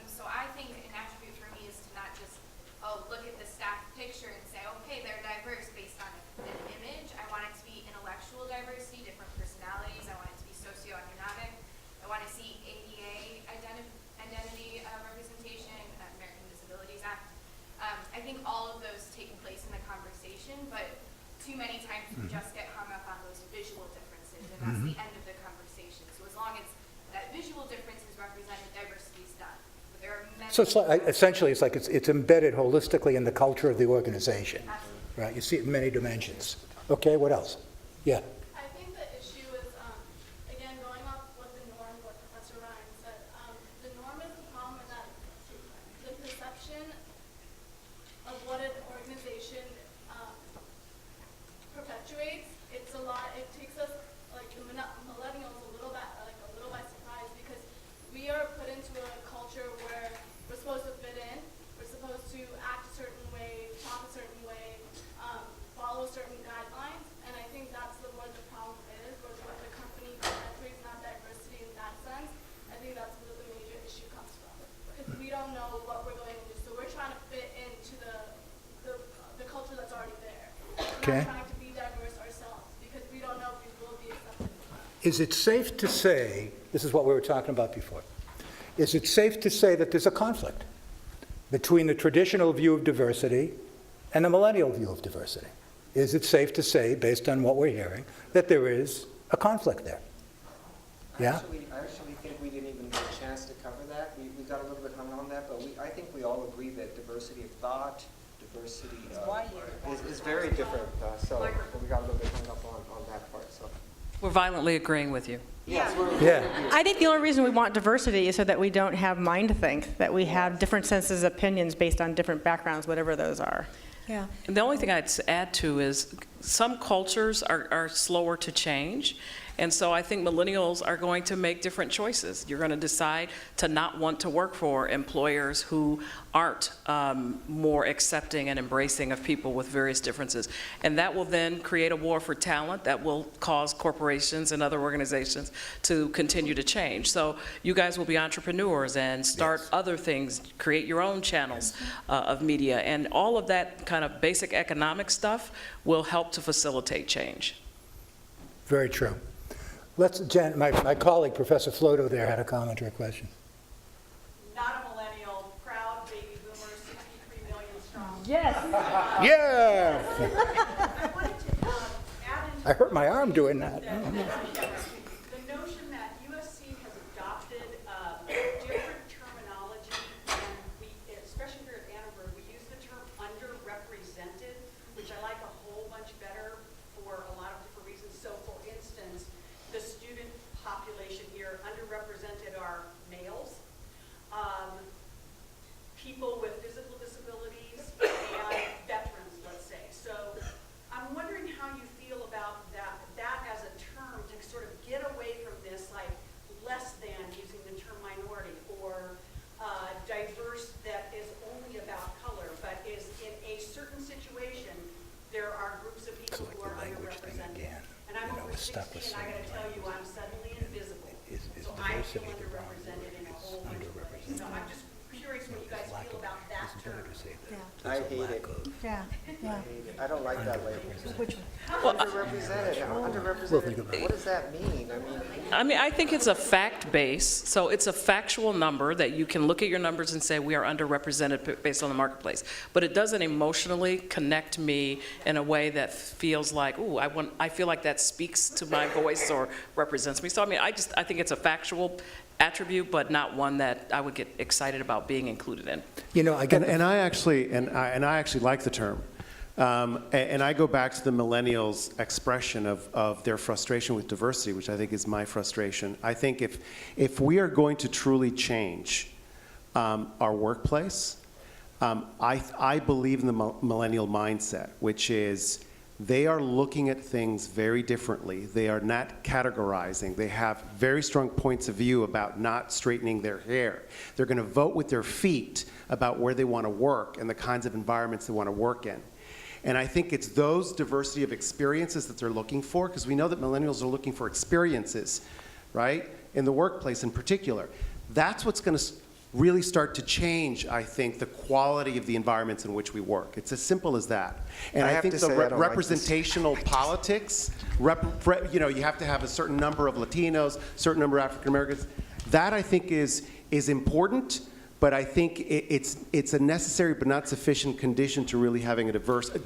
So I think an attribute for me is to not just, look at the staff picture and say, okay, they're diverse based on an image. I want it to be intellectual diversity, different personalities. I want it to be socioeconomic. I want to see ADA identity representation, American Disabilities Act. I think all of those take place in the conversation, but too many times we just get hung up on those visual differences, and that's the end of the conversation. So as long as that visual difference is represented, diversity is done. But there are many. So it's like, essentially, it's like it's embedded holistically in the culture of the organization. Absolutely. Right? You see it in many dimensions. Okay, what else? Yeah. I think the issue is, again, going off what the norm, what Professor Ryan said, the norm is the problem in that the perception of what an organization perpetuates, it's a lot, it takes us, like the millennials, a little by surprise, because we are put into a culture where we're supposed to fit in, we're supposed to act a certain way, talk a certain way, follow certain guidelines, and I think that's where the problem is, where the company perpetuates not diversity in that sense. I think that's where the major issue comes from, because we don't know what we're going to do, so we're trying to fit into the culture that's already there. We're not trying to be diverse ourselves, because we don't know if we will be accepted. Is it safe to say, this is what we were talking about before, is it safe to say that there's a conflict between the traditional view of diversity and the millennial view of diversity? Is it safe to say, based on what we're hearing, that there is a conflict there? Yeah? I actually think we didn't even get a chance to cover that. We got a little bit hung on that, but I think we all agree that diversity of thought, diversity is very different. So we got a little bit hung up on that part. So We're violently agreeing with you. yes, I think the only reason we want diversity is so that we don't have mind-think, that we have different senses, opinions based on different backgrounds, whatever those are. Yeah. And the only thing I'd add to is some cultures are slower to change, And so I think millennials are going to make different choices. You're going to decide to not want to work for employers who aren't more accepting and embracing of people with various differences. And that will then create a war for talent that will cause corporations and other organizations to continue to change. So you guys will be entrepreneurs and start other things, create your own channels of media, and all of that kind of basic economic stuff will help to facilitate change. Very true. Jen, my colleague, Professor Floto there, had a comment or a question. Not a millennial, proud baby boomer, 63 million strong. Yes. Yeah! I wanted to add in. I hurt my arm doing that. The notion that USC has adopted different terminology, and we, especially here at Annenberg, we use the term underrepresented, which I like a whole bunch better for a lot of different reasons. So, for instance, the student population here, underrepresented are males, people with physical disabilities, and veterans, let's say. So I'm wondering how you feel about that as a term to sort of get away from this, like, less than, using the term minority, or diverse that is only about color, but is in a certain situation, there are groups of people who are underrepresented. And I'm over 60, and I gotta tell you, I'm suddenly invisible. So I feel underrepresented in a whole bunch of ways. So I'm just curious what you guys feel about that term. I hate it. Yeah, yeah. I don't like that label. Which one? Underrepresented, what does that mean? I mean, I think it's a fact base, so it's a factual number that you can look at your numbers and say we are underrepresented based on the marketplace. But it doesn't emotionally connect me in a way that feels like, ooh, I feel like that speaks to my voice or represents me. So I mean, I think it's a factual attribute, but not one that I would get excited about being included in. You know, I actually like the term. And I go back to the millennials' expression of their frustration with diversity, which I think is my frustration. I think if we are going to truly change our workplace, I believe in the millennial mindset, which is they are looking at things very differently. They are not categorizing. They have very strong points of view about not straightening their hair. They're going to vote with their feet about where they want to work and the kinds of environments they want to work in. And I think it's those diversity of experiences that they're looking for, because we know that millennials are looking for experiences, right, in the workplace in particular. That's what's going to really start to change, I think, the quality of the environments in which we work. It's as simple as that. And I think the representational politics, you have to have a certain number of Latinos, certain number of African Americans. That, I think, is important. But I think it's a necessary but not sufficient condition to really having a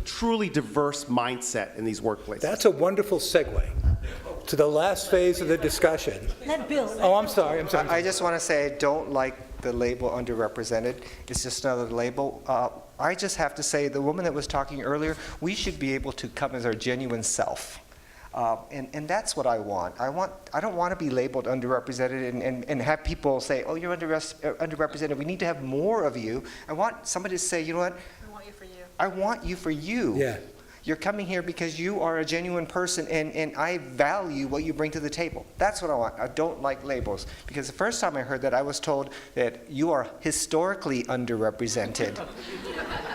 truly diverse mindset in these workplaces. That's a wonderful segue to the last phase of the discussion. Let Bill. Oh, I'm sorry. I just want to say I don't like the label underrepresented. It's just another label. I just have to say, the woman that was talking earlier, we should be able to come as our genuine self. And that's what I want. I don't want to be labeled underrepresented and have people say, oh, you're underrepresented. We need to have more of you. I want somebody to say, you know what? I want you for you. I want you for you. Yeah. You're coming here because you are a genuine person, and I value what you bring to the table. That's what I want. I don't like labels, because the first time I heard that, I was told that you are historically underrepresented.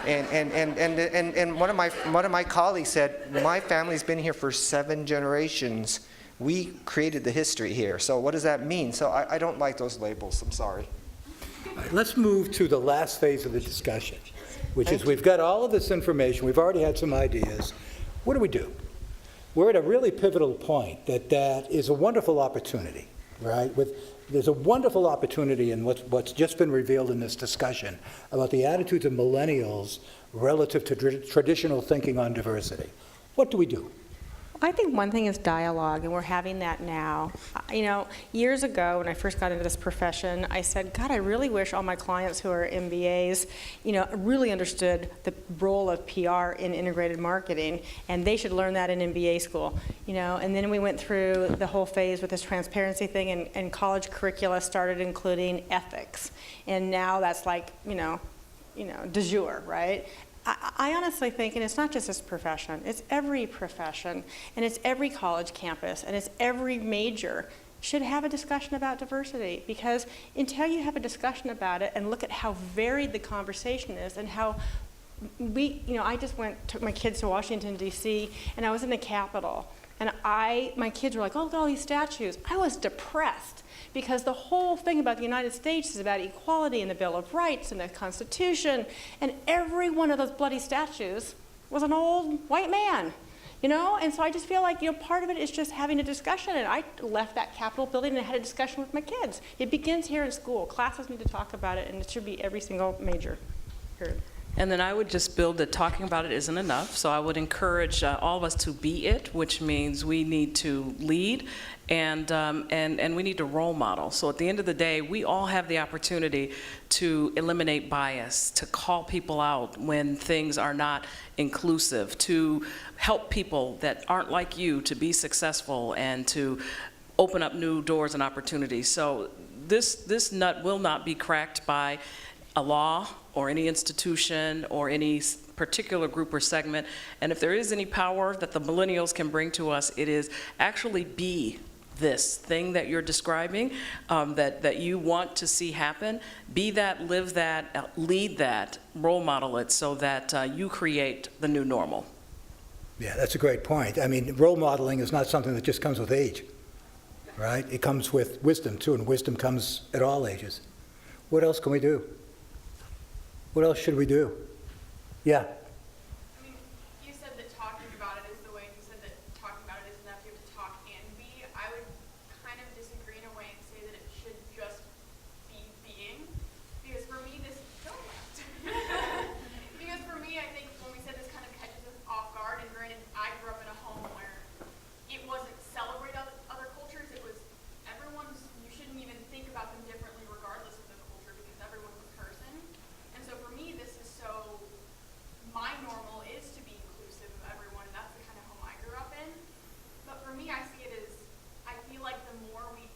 And one of my colleagues said, my family's been here for 7 generations. We created the history here. So what does that mean? So I don't like those labels. I'm sorry. All right, let's move to the last phase of the discussion, which is we've got all of this information. We've already had some ideas. What do? We're at a really pivotal point that is a wonderful opportunity, right? There's a wonderful opportunity in what's just been revealed in this discussion about the attitudes of millennials relative to traditional thinking on diversity. What do we do? I think one thing is dialogue, and we're having that now. You know, years ago when I first got into this profession, I said, God, I really wish all my clients who are MBAs, really understood the role of PR in integrated marketing, and they should learn that in MBA school. And then we went through the whole phase with this transparency thing, and college curricula started including ethics, and now that's like, de jour, right? I honestly think, and it's not just this profession, it's every profession, and it's every college campus, and it's every major should have a discussion about diversity, because until you have a discussion about it and look at how varied the conversation is and how I just took my kids to Washington, D.C., and I was in the Capitol, and my kids were like, oh, look at all these statues. I was depressed, because the whole thing about the United States is about equality and the Bill of Rights and the Constitution, and every one of those bloody statues was an old white man, And so I just feel like, part of it is just having a discussion, and I left that Capitol building and had a discussion with my kids. It begins here in school. Classes need to talk about it, and it should be every single major period. And then I would just build that talking about it isn't enough. So I would encourage all of us to be it, which means we need to lead and we need to role model. So at the end of the day, we all have the opportunity to eliminate bias, to call people out when things are not inclusive, to help people that aren't like you to be successful and to open up new doors and opportunities. So this nut will not be cracked by a law or any institution or any particular group or segment. And if there is any power that the millennials can bring to us, it is actually be this thing that you're describing, that you want to see happen. Be that, live that, lead that, role model it, so that you create the new normal. Yeah, that's a great point. I mean, role modeling is not something that just comes with age, right? It comes with wisdom, too, and wisdom comes at all ages. What else can we do? What else should we do? Yeah. I mean, you said that talking about it is the way. You said that talking about it is enough. You have to talk and be. I would kind of disagree in a way and say that it should just be being. Because for me, this don't left. Because for me, I think when we said this kind of catches us off guard, and granted, I grew up in a home where it wasn't celebrate other cultures. It was everyone's. You shouldn't even think about them differently regardless of the culture, because everyone's a person. And so for me, this is so, my normal is to be inclusive of everyone, and that's the kind of home I grew up in. But for me, I see it as, I feel like the more we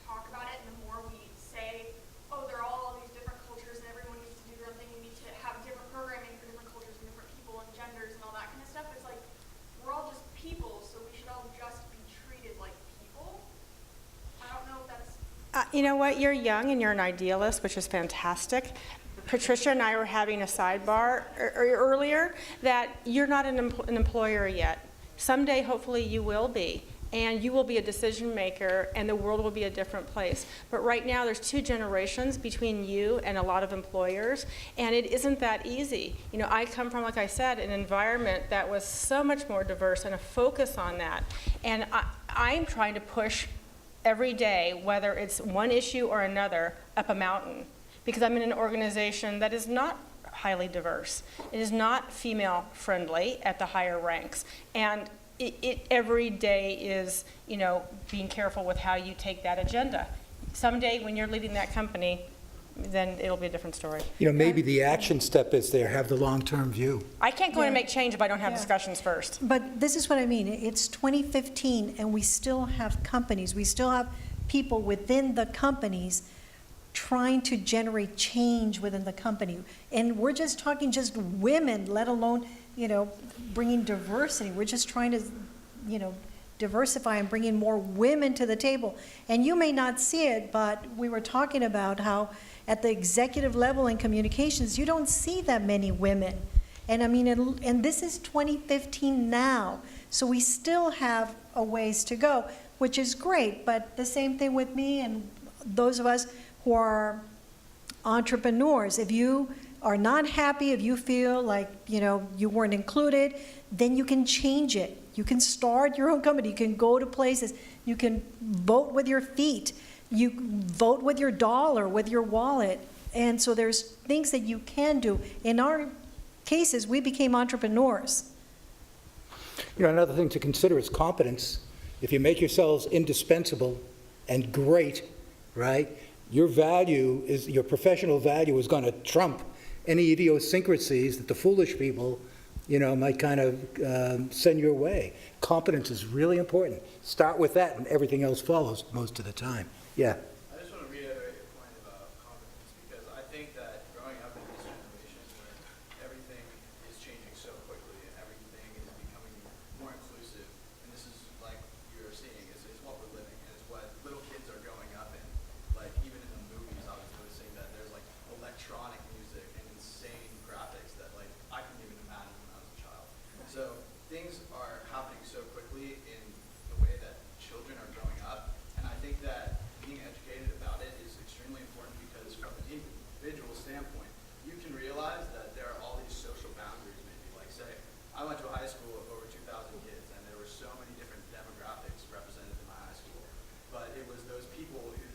talk about it and the more we say, oh, they're all these different cultures and everyone needs to do their own thing, we need to have different programming for different cultures and different people and genders and all that kind of stuff, it's like, we're all just people, so we should all just be treated like people. I don't know if that's... You know what? You're young and you're an idealist, which is fantastic. Patricia and I were having a sidebar earlier that you're not an employer yet. Someday, hopefully, you will be. And you will be a decision maker, and the world will be a different place. But right now, there's 2 generations between you and a lot of employers, and it isn't that easy. I come from, like I said, an environment that was so much more diverse and a focus on that. And I'm trying to push every day, whether it's one issue or another, up a mountain. Because I'm in an organization that is not highly diverse. It is not female friendly at the higher ranks. And it every day is, being careful with how you take that agenda. Someday when you're leading that company, then it'll be a different story. Maybe the action step is there, have the long-term view. I can't go in and make change if I don't have discussions first. But this is what I mean. It's 2015, and we still have companies. We still have people within the companies trying to generate change within the company. And we're just talking just women, let alone, bringing diversity. We're just trying to, diversify and bring in more women to the table. And you may not see it, but we were talking about how at the executive level in communications, you don't see that many women. And I mean, and this is 2015 now. So we still have a ways to go, which is great. But the same thing with me and those of us who are entrepreneurs. If you are not happy, if you feel like, you weren't included, then you can change it. You can start your own company. You can go to places. You can vote with your feet. You vote with your dollar, with your wallet. And so there's things that you can do. In our cases, we became entrepreneurs. Another thing to consider is competence. If you make yourselves indispensable and great, right, your professional value is going to trump any idiosyncrasies that the foolish people, might kind of send your way. Competence is really important. Start with that and everything else follows most of the time. Yeah. I just want to reiterate your point about competence, because I think that growing up in this generation where everything is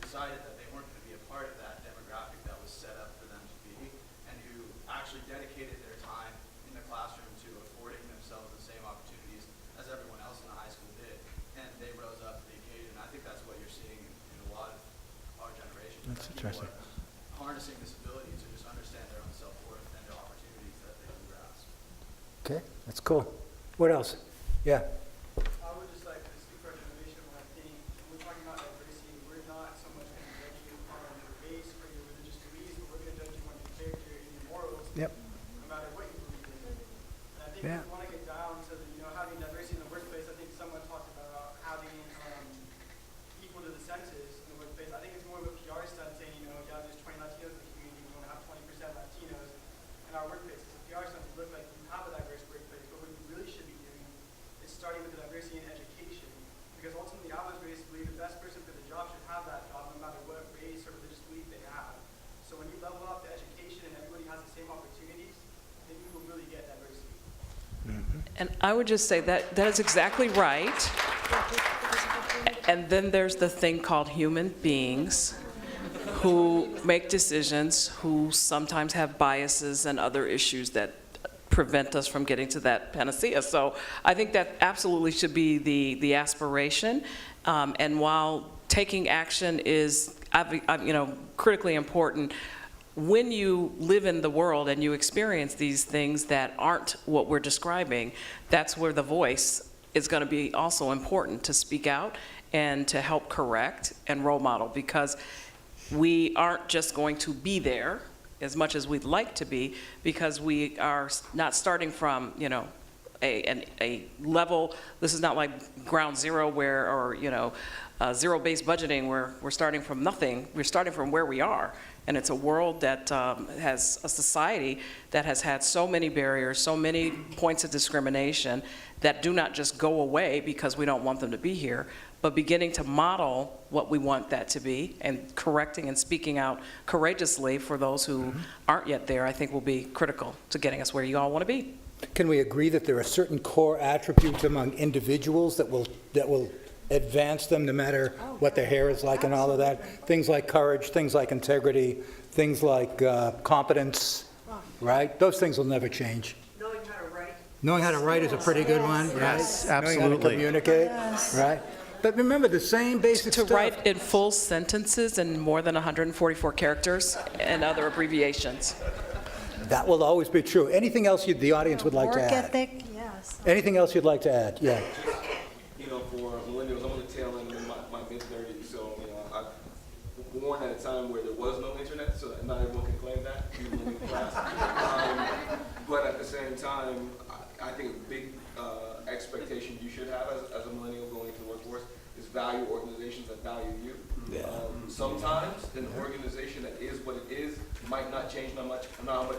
decided that they weren't going to be a part of that demographic that was set up for them to be, and who actually dedicated their time in the classroom to affording themselves the same opportunities as everyone else in the high school did, and they rose up to the occasion. I think that's what you're seeing in a lot of our generation. That's interesting. Harnessing this ability to just understand their own self-worth and their opportunities that they can grasp. Okay, that's cool. What else? Yeah. I would just like to speak for generation when I think when we're talking about diversity, we're not so much going to judge you on your race or your religious beliefs, but we're going to judge you on your character and your morals, Yep. no matter what you believe in. And I think Yeah. if we want to get down to the, having diversity in the workplace, I think someone talked about having equal to the census in the workplace. I think it's more of a PR stunt saying, yeah, there's 20 Latinos in the community, we want to have 20% Latinos in our workplace. It's a PR stunt to look like you have a diverse workplace, but what you really should be doing is starting with the diversity in education, because ultimately I was raised to believe the best person for the job should have that job no matter what race or religious belief they have. So when you level up the education and everybody has the same opportunities, then you will really get diversity. And I would just say that that is exactly right. And then there's the thing called human beings who make decisions, who sometimes have biases and other issues that prevent us from getting to that panacea. So I think that absolutely should be the aspiration. And while taking action is critically important, when you live in the world and you experience these things that aren't what we're describing, that's where the voice is going to be also important, to speak out and to help correct and role model, because we aren't just going to be there as much as we'd like to be, because we are not starting from, a level. This is not like ground zero zero-based budgeting where we're starting from nothing. We're starting from where we are. And it's a world that has a society that has had so many barriers, so many points of discrimination that do not just go away because we don't want them to be here, but beginning to model what we want that to be and correcting and speaking out courageously for those who aren't yet there, I think will be critical to getting us where you all want to be. Can we agree that there are certain core attributes among individuals that will advance them no matter what their hair is like and all of that? Things like courage, things like integrity, things like competence, right? Those things will never change. Knowing how to write. Knowing how to write is a pretty good one, right? Yes, Knowing how to absolutely. communicate, right? But remember, the same basic To stuff. write in full sentences and more than 144 characters and other abbreviations. That will always be true. Anything else the audience would like to Work add? ethic, yes. Anything else you'd like to add? Yeah. For millennials, I'm on the tail end of my mid-30s, so, I was born at a time where there was no internet, so that not everyone can claim that, even millennial class. But at the same time, I think a big expectation you should have as a millennial going into the workforce is value organizations that value you. Yeah. Sometimes an organization that is what it is might not change how much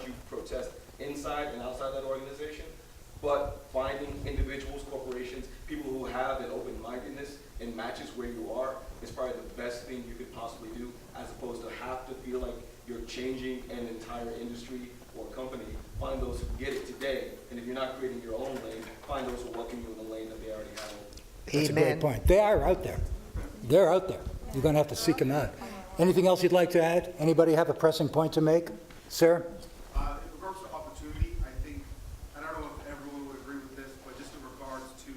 you protest inside and outside that organization, but finding individuals, corporations, people who have an open-mindedness and matches where you are is probably the best thing you could possibly do, as opposed to have to feel like you're changing an entire industry or company. Find those who get it today, and if you're not creating your own lane, find those who welcome you in the lane that they already have. That's a great point. They are out there. They're out there. You're going to have to seek them out. Anything else you'd like to add? Anybody have a pressing point to make? Sarah? In regards to opportunity, I think, and I don't know if everyone would agree with this, but just in regards to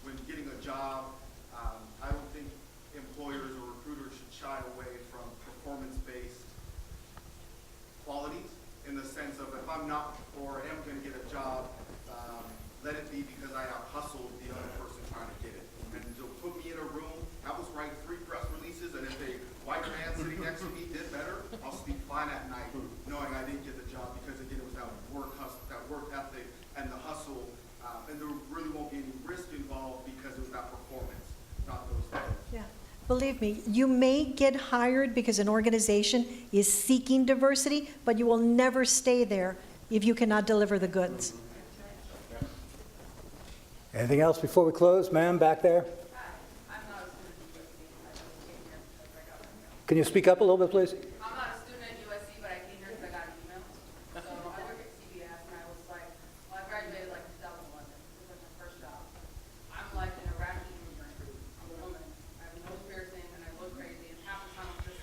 when getting a job, I don't think employers or recruiters should shy away from performance-based qualities, in the sense of if I'm not or am going to get a job, let it be because I out-hustled the other person trying to get it. And so put me in a room, I was writing 3 press releases, and if a white man sitting next to me did better, I'll sleep fine at night, knowing I didn't get the job, because again, it was that work ethic and the hustle, and there really won't be any risk involved because it was that performance, not those things. Yeah. Believe me, you may get hired because an organization is seeking diversity, but you will never stay there if you cannot deliver the goods. Anything else before we close? Ma'am, back there? Can you speak up a little bit, please? I'm not a student at USC, but I came here because I got an email. So I work at CBS, and I was like, well, I graduated like 2011. This was my first job. I'm like an Iraqi immigrant. I'm a woman. I have a nose piercing, and I look crazy. And half the time I'm just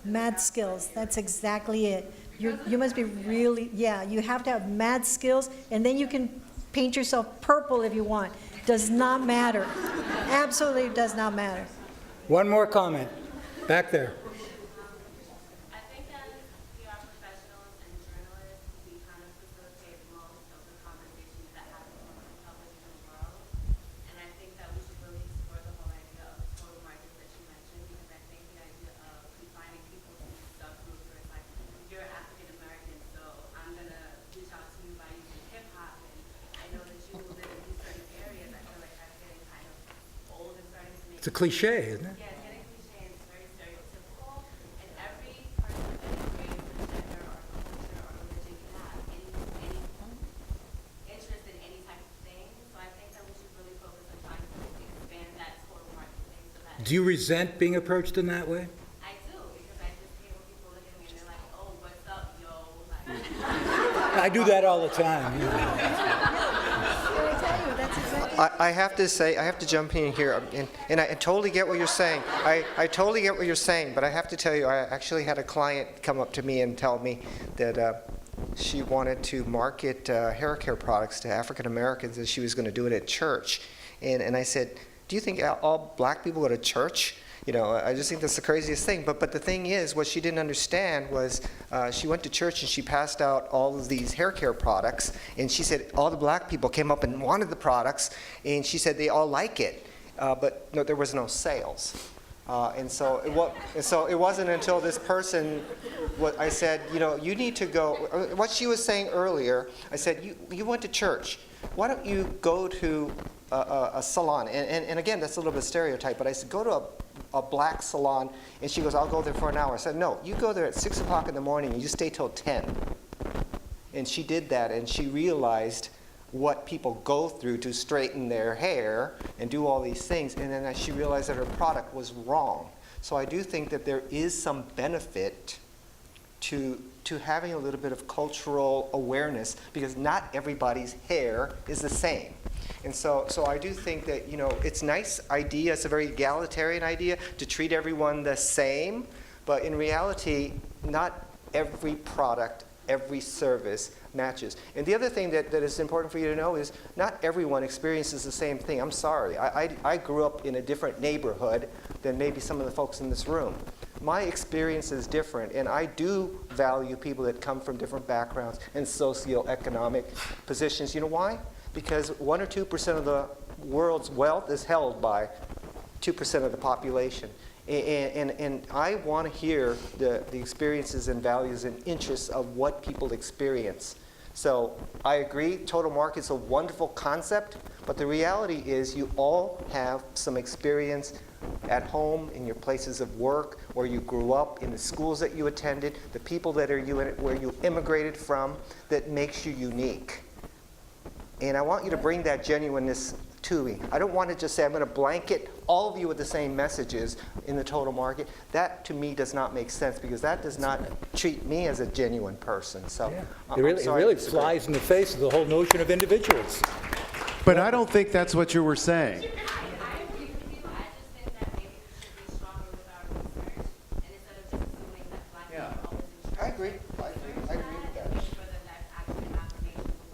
Mad skills, that's exactly it. You must be really, yeah, you have to have mad skills, and then you can paint yourself purple if you want. Does not matter. Absolutely does not matter. One more comment, back there. I think as PR professionals and journalists, we kind of facilitate most of the conversations that happen in public in the world. And I think that we should really explore the whole idea of total markets that you mentioned, because I think the idea of confining people to subgroups where it's like, you're African American, so I'm going to reach out to you by using hip hop, and I know that you live in these certain areas. I feel like that's getting kind of old and starting to make It's a cliche, isn't it? yeah, it's getting cliche and it's very stereotypical. And every person that is raised with gender or culture or religion can have any interest in any type of thing. So I think that we should really focus on trying to expand that total market thing so that Do you resent being approached in that way? I do, because I just hate when people look at me and they're like, oh, what's up, yo? Like, I do that all the time. you know. I have to say, I have to jump in here, and I totally get what you're saying. I totally get what you're saying, but I have to tell you, I actually had a client come up to me and tell me that she wanted to market hair care products to African Americans, and she was going to do it at church. And I said, do you think all black people go to church? You know, I just think that's the craziest thing. But the thing is, what she didn't understand was she went to church and she passed out all of these hair care products. And she said all the black people came up and wanted the products. And she said they all like it. But no, there was no sales. And so it wasn't until this person, I said, you know, you need to go. What she was saying earlier, I said, you went to church. Why don't you go to a salon? And again, that's a little bit stereotype, but I said, go to a black salon. And she goes, I'll go there for an hour. I said, no, you go there at 6 o'clock in the morning and you stay till 10. And she did that, and she realized what people go through to straighten their hair and do all these things. And then she realized that her product was wrong. So I do think that there is some benefit to having a little bit of cultural awareness, because not everybody's hair is the same. And so I do think that, you know, it's a nice idea, it's a very egalitarian idea to treat everyone the same, but in reality, not every product, every service matches. And the other thing that is important for you to know is not everyone experiences the same thing. I'm sorry. I grew up in a different neighborhood than maybe some of the folks in this room. My experience is different, and I do value people that come from different backgrounds and socioeconomic positions. You know why? Because 1 or 2% of the world's wealth is held by 2% of the population. And I want to hear the experiences and values and interests of what people experience. So I agree, total market's a wonderful concept, but the reality is you all have some experience at home, in your places of work, where you grew up, in the schools that you attended, the people that are where you immigrated from, that makes you unique. And I want you to bring that genuineness to me. I don't want to just say I'm going to blanket all of you with the same messages in the total market. That to me does not make sense, because that does not treat me as a genuine person. So yeah. It really flies in the face of the whole notion of individuals. But I don't think that's what you were saying. I agree with you. I just think that maybe we should be stronger with our research, and instead of just assuming that black people are always in charge. I agree with that.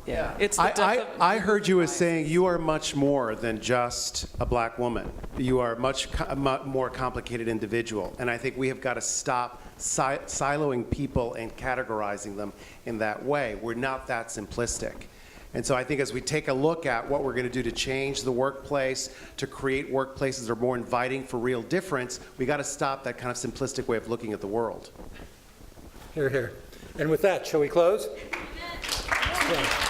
Yeah, it's the I heard you as saying you are much more than just a black woman. You are a much more complicated individual. And I think we have got to stop siloing people and categorizing them in that way. We're not that simplistic. And so I think as we take a look at what we're going to do to change the workplace, to create workplaces that are more inviting for real difference, we got to stop that kind of simplistic way of looking at the world. Hear, hear. And with that, shall we close? Yeah.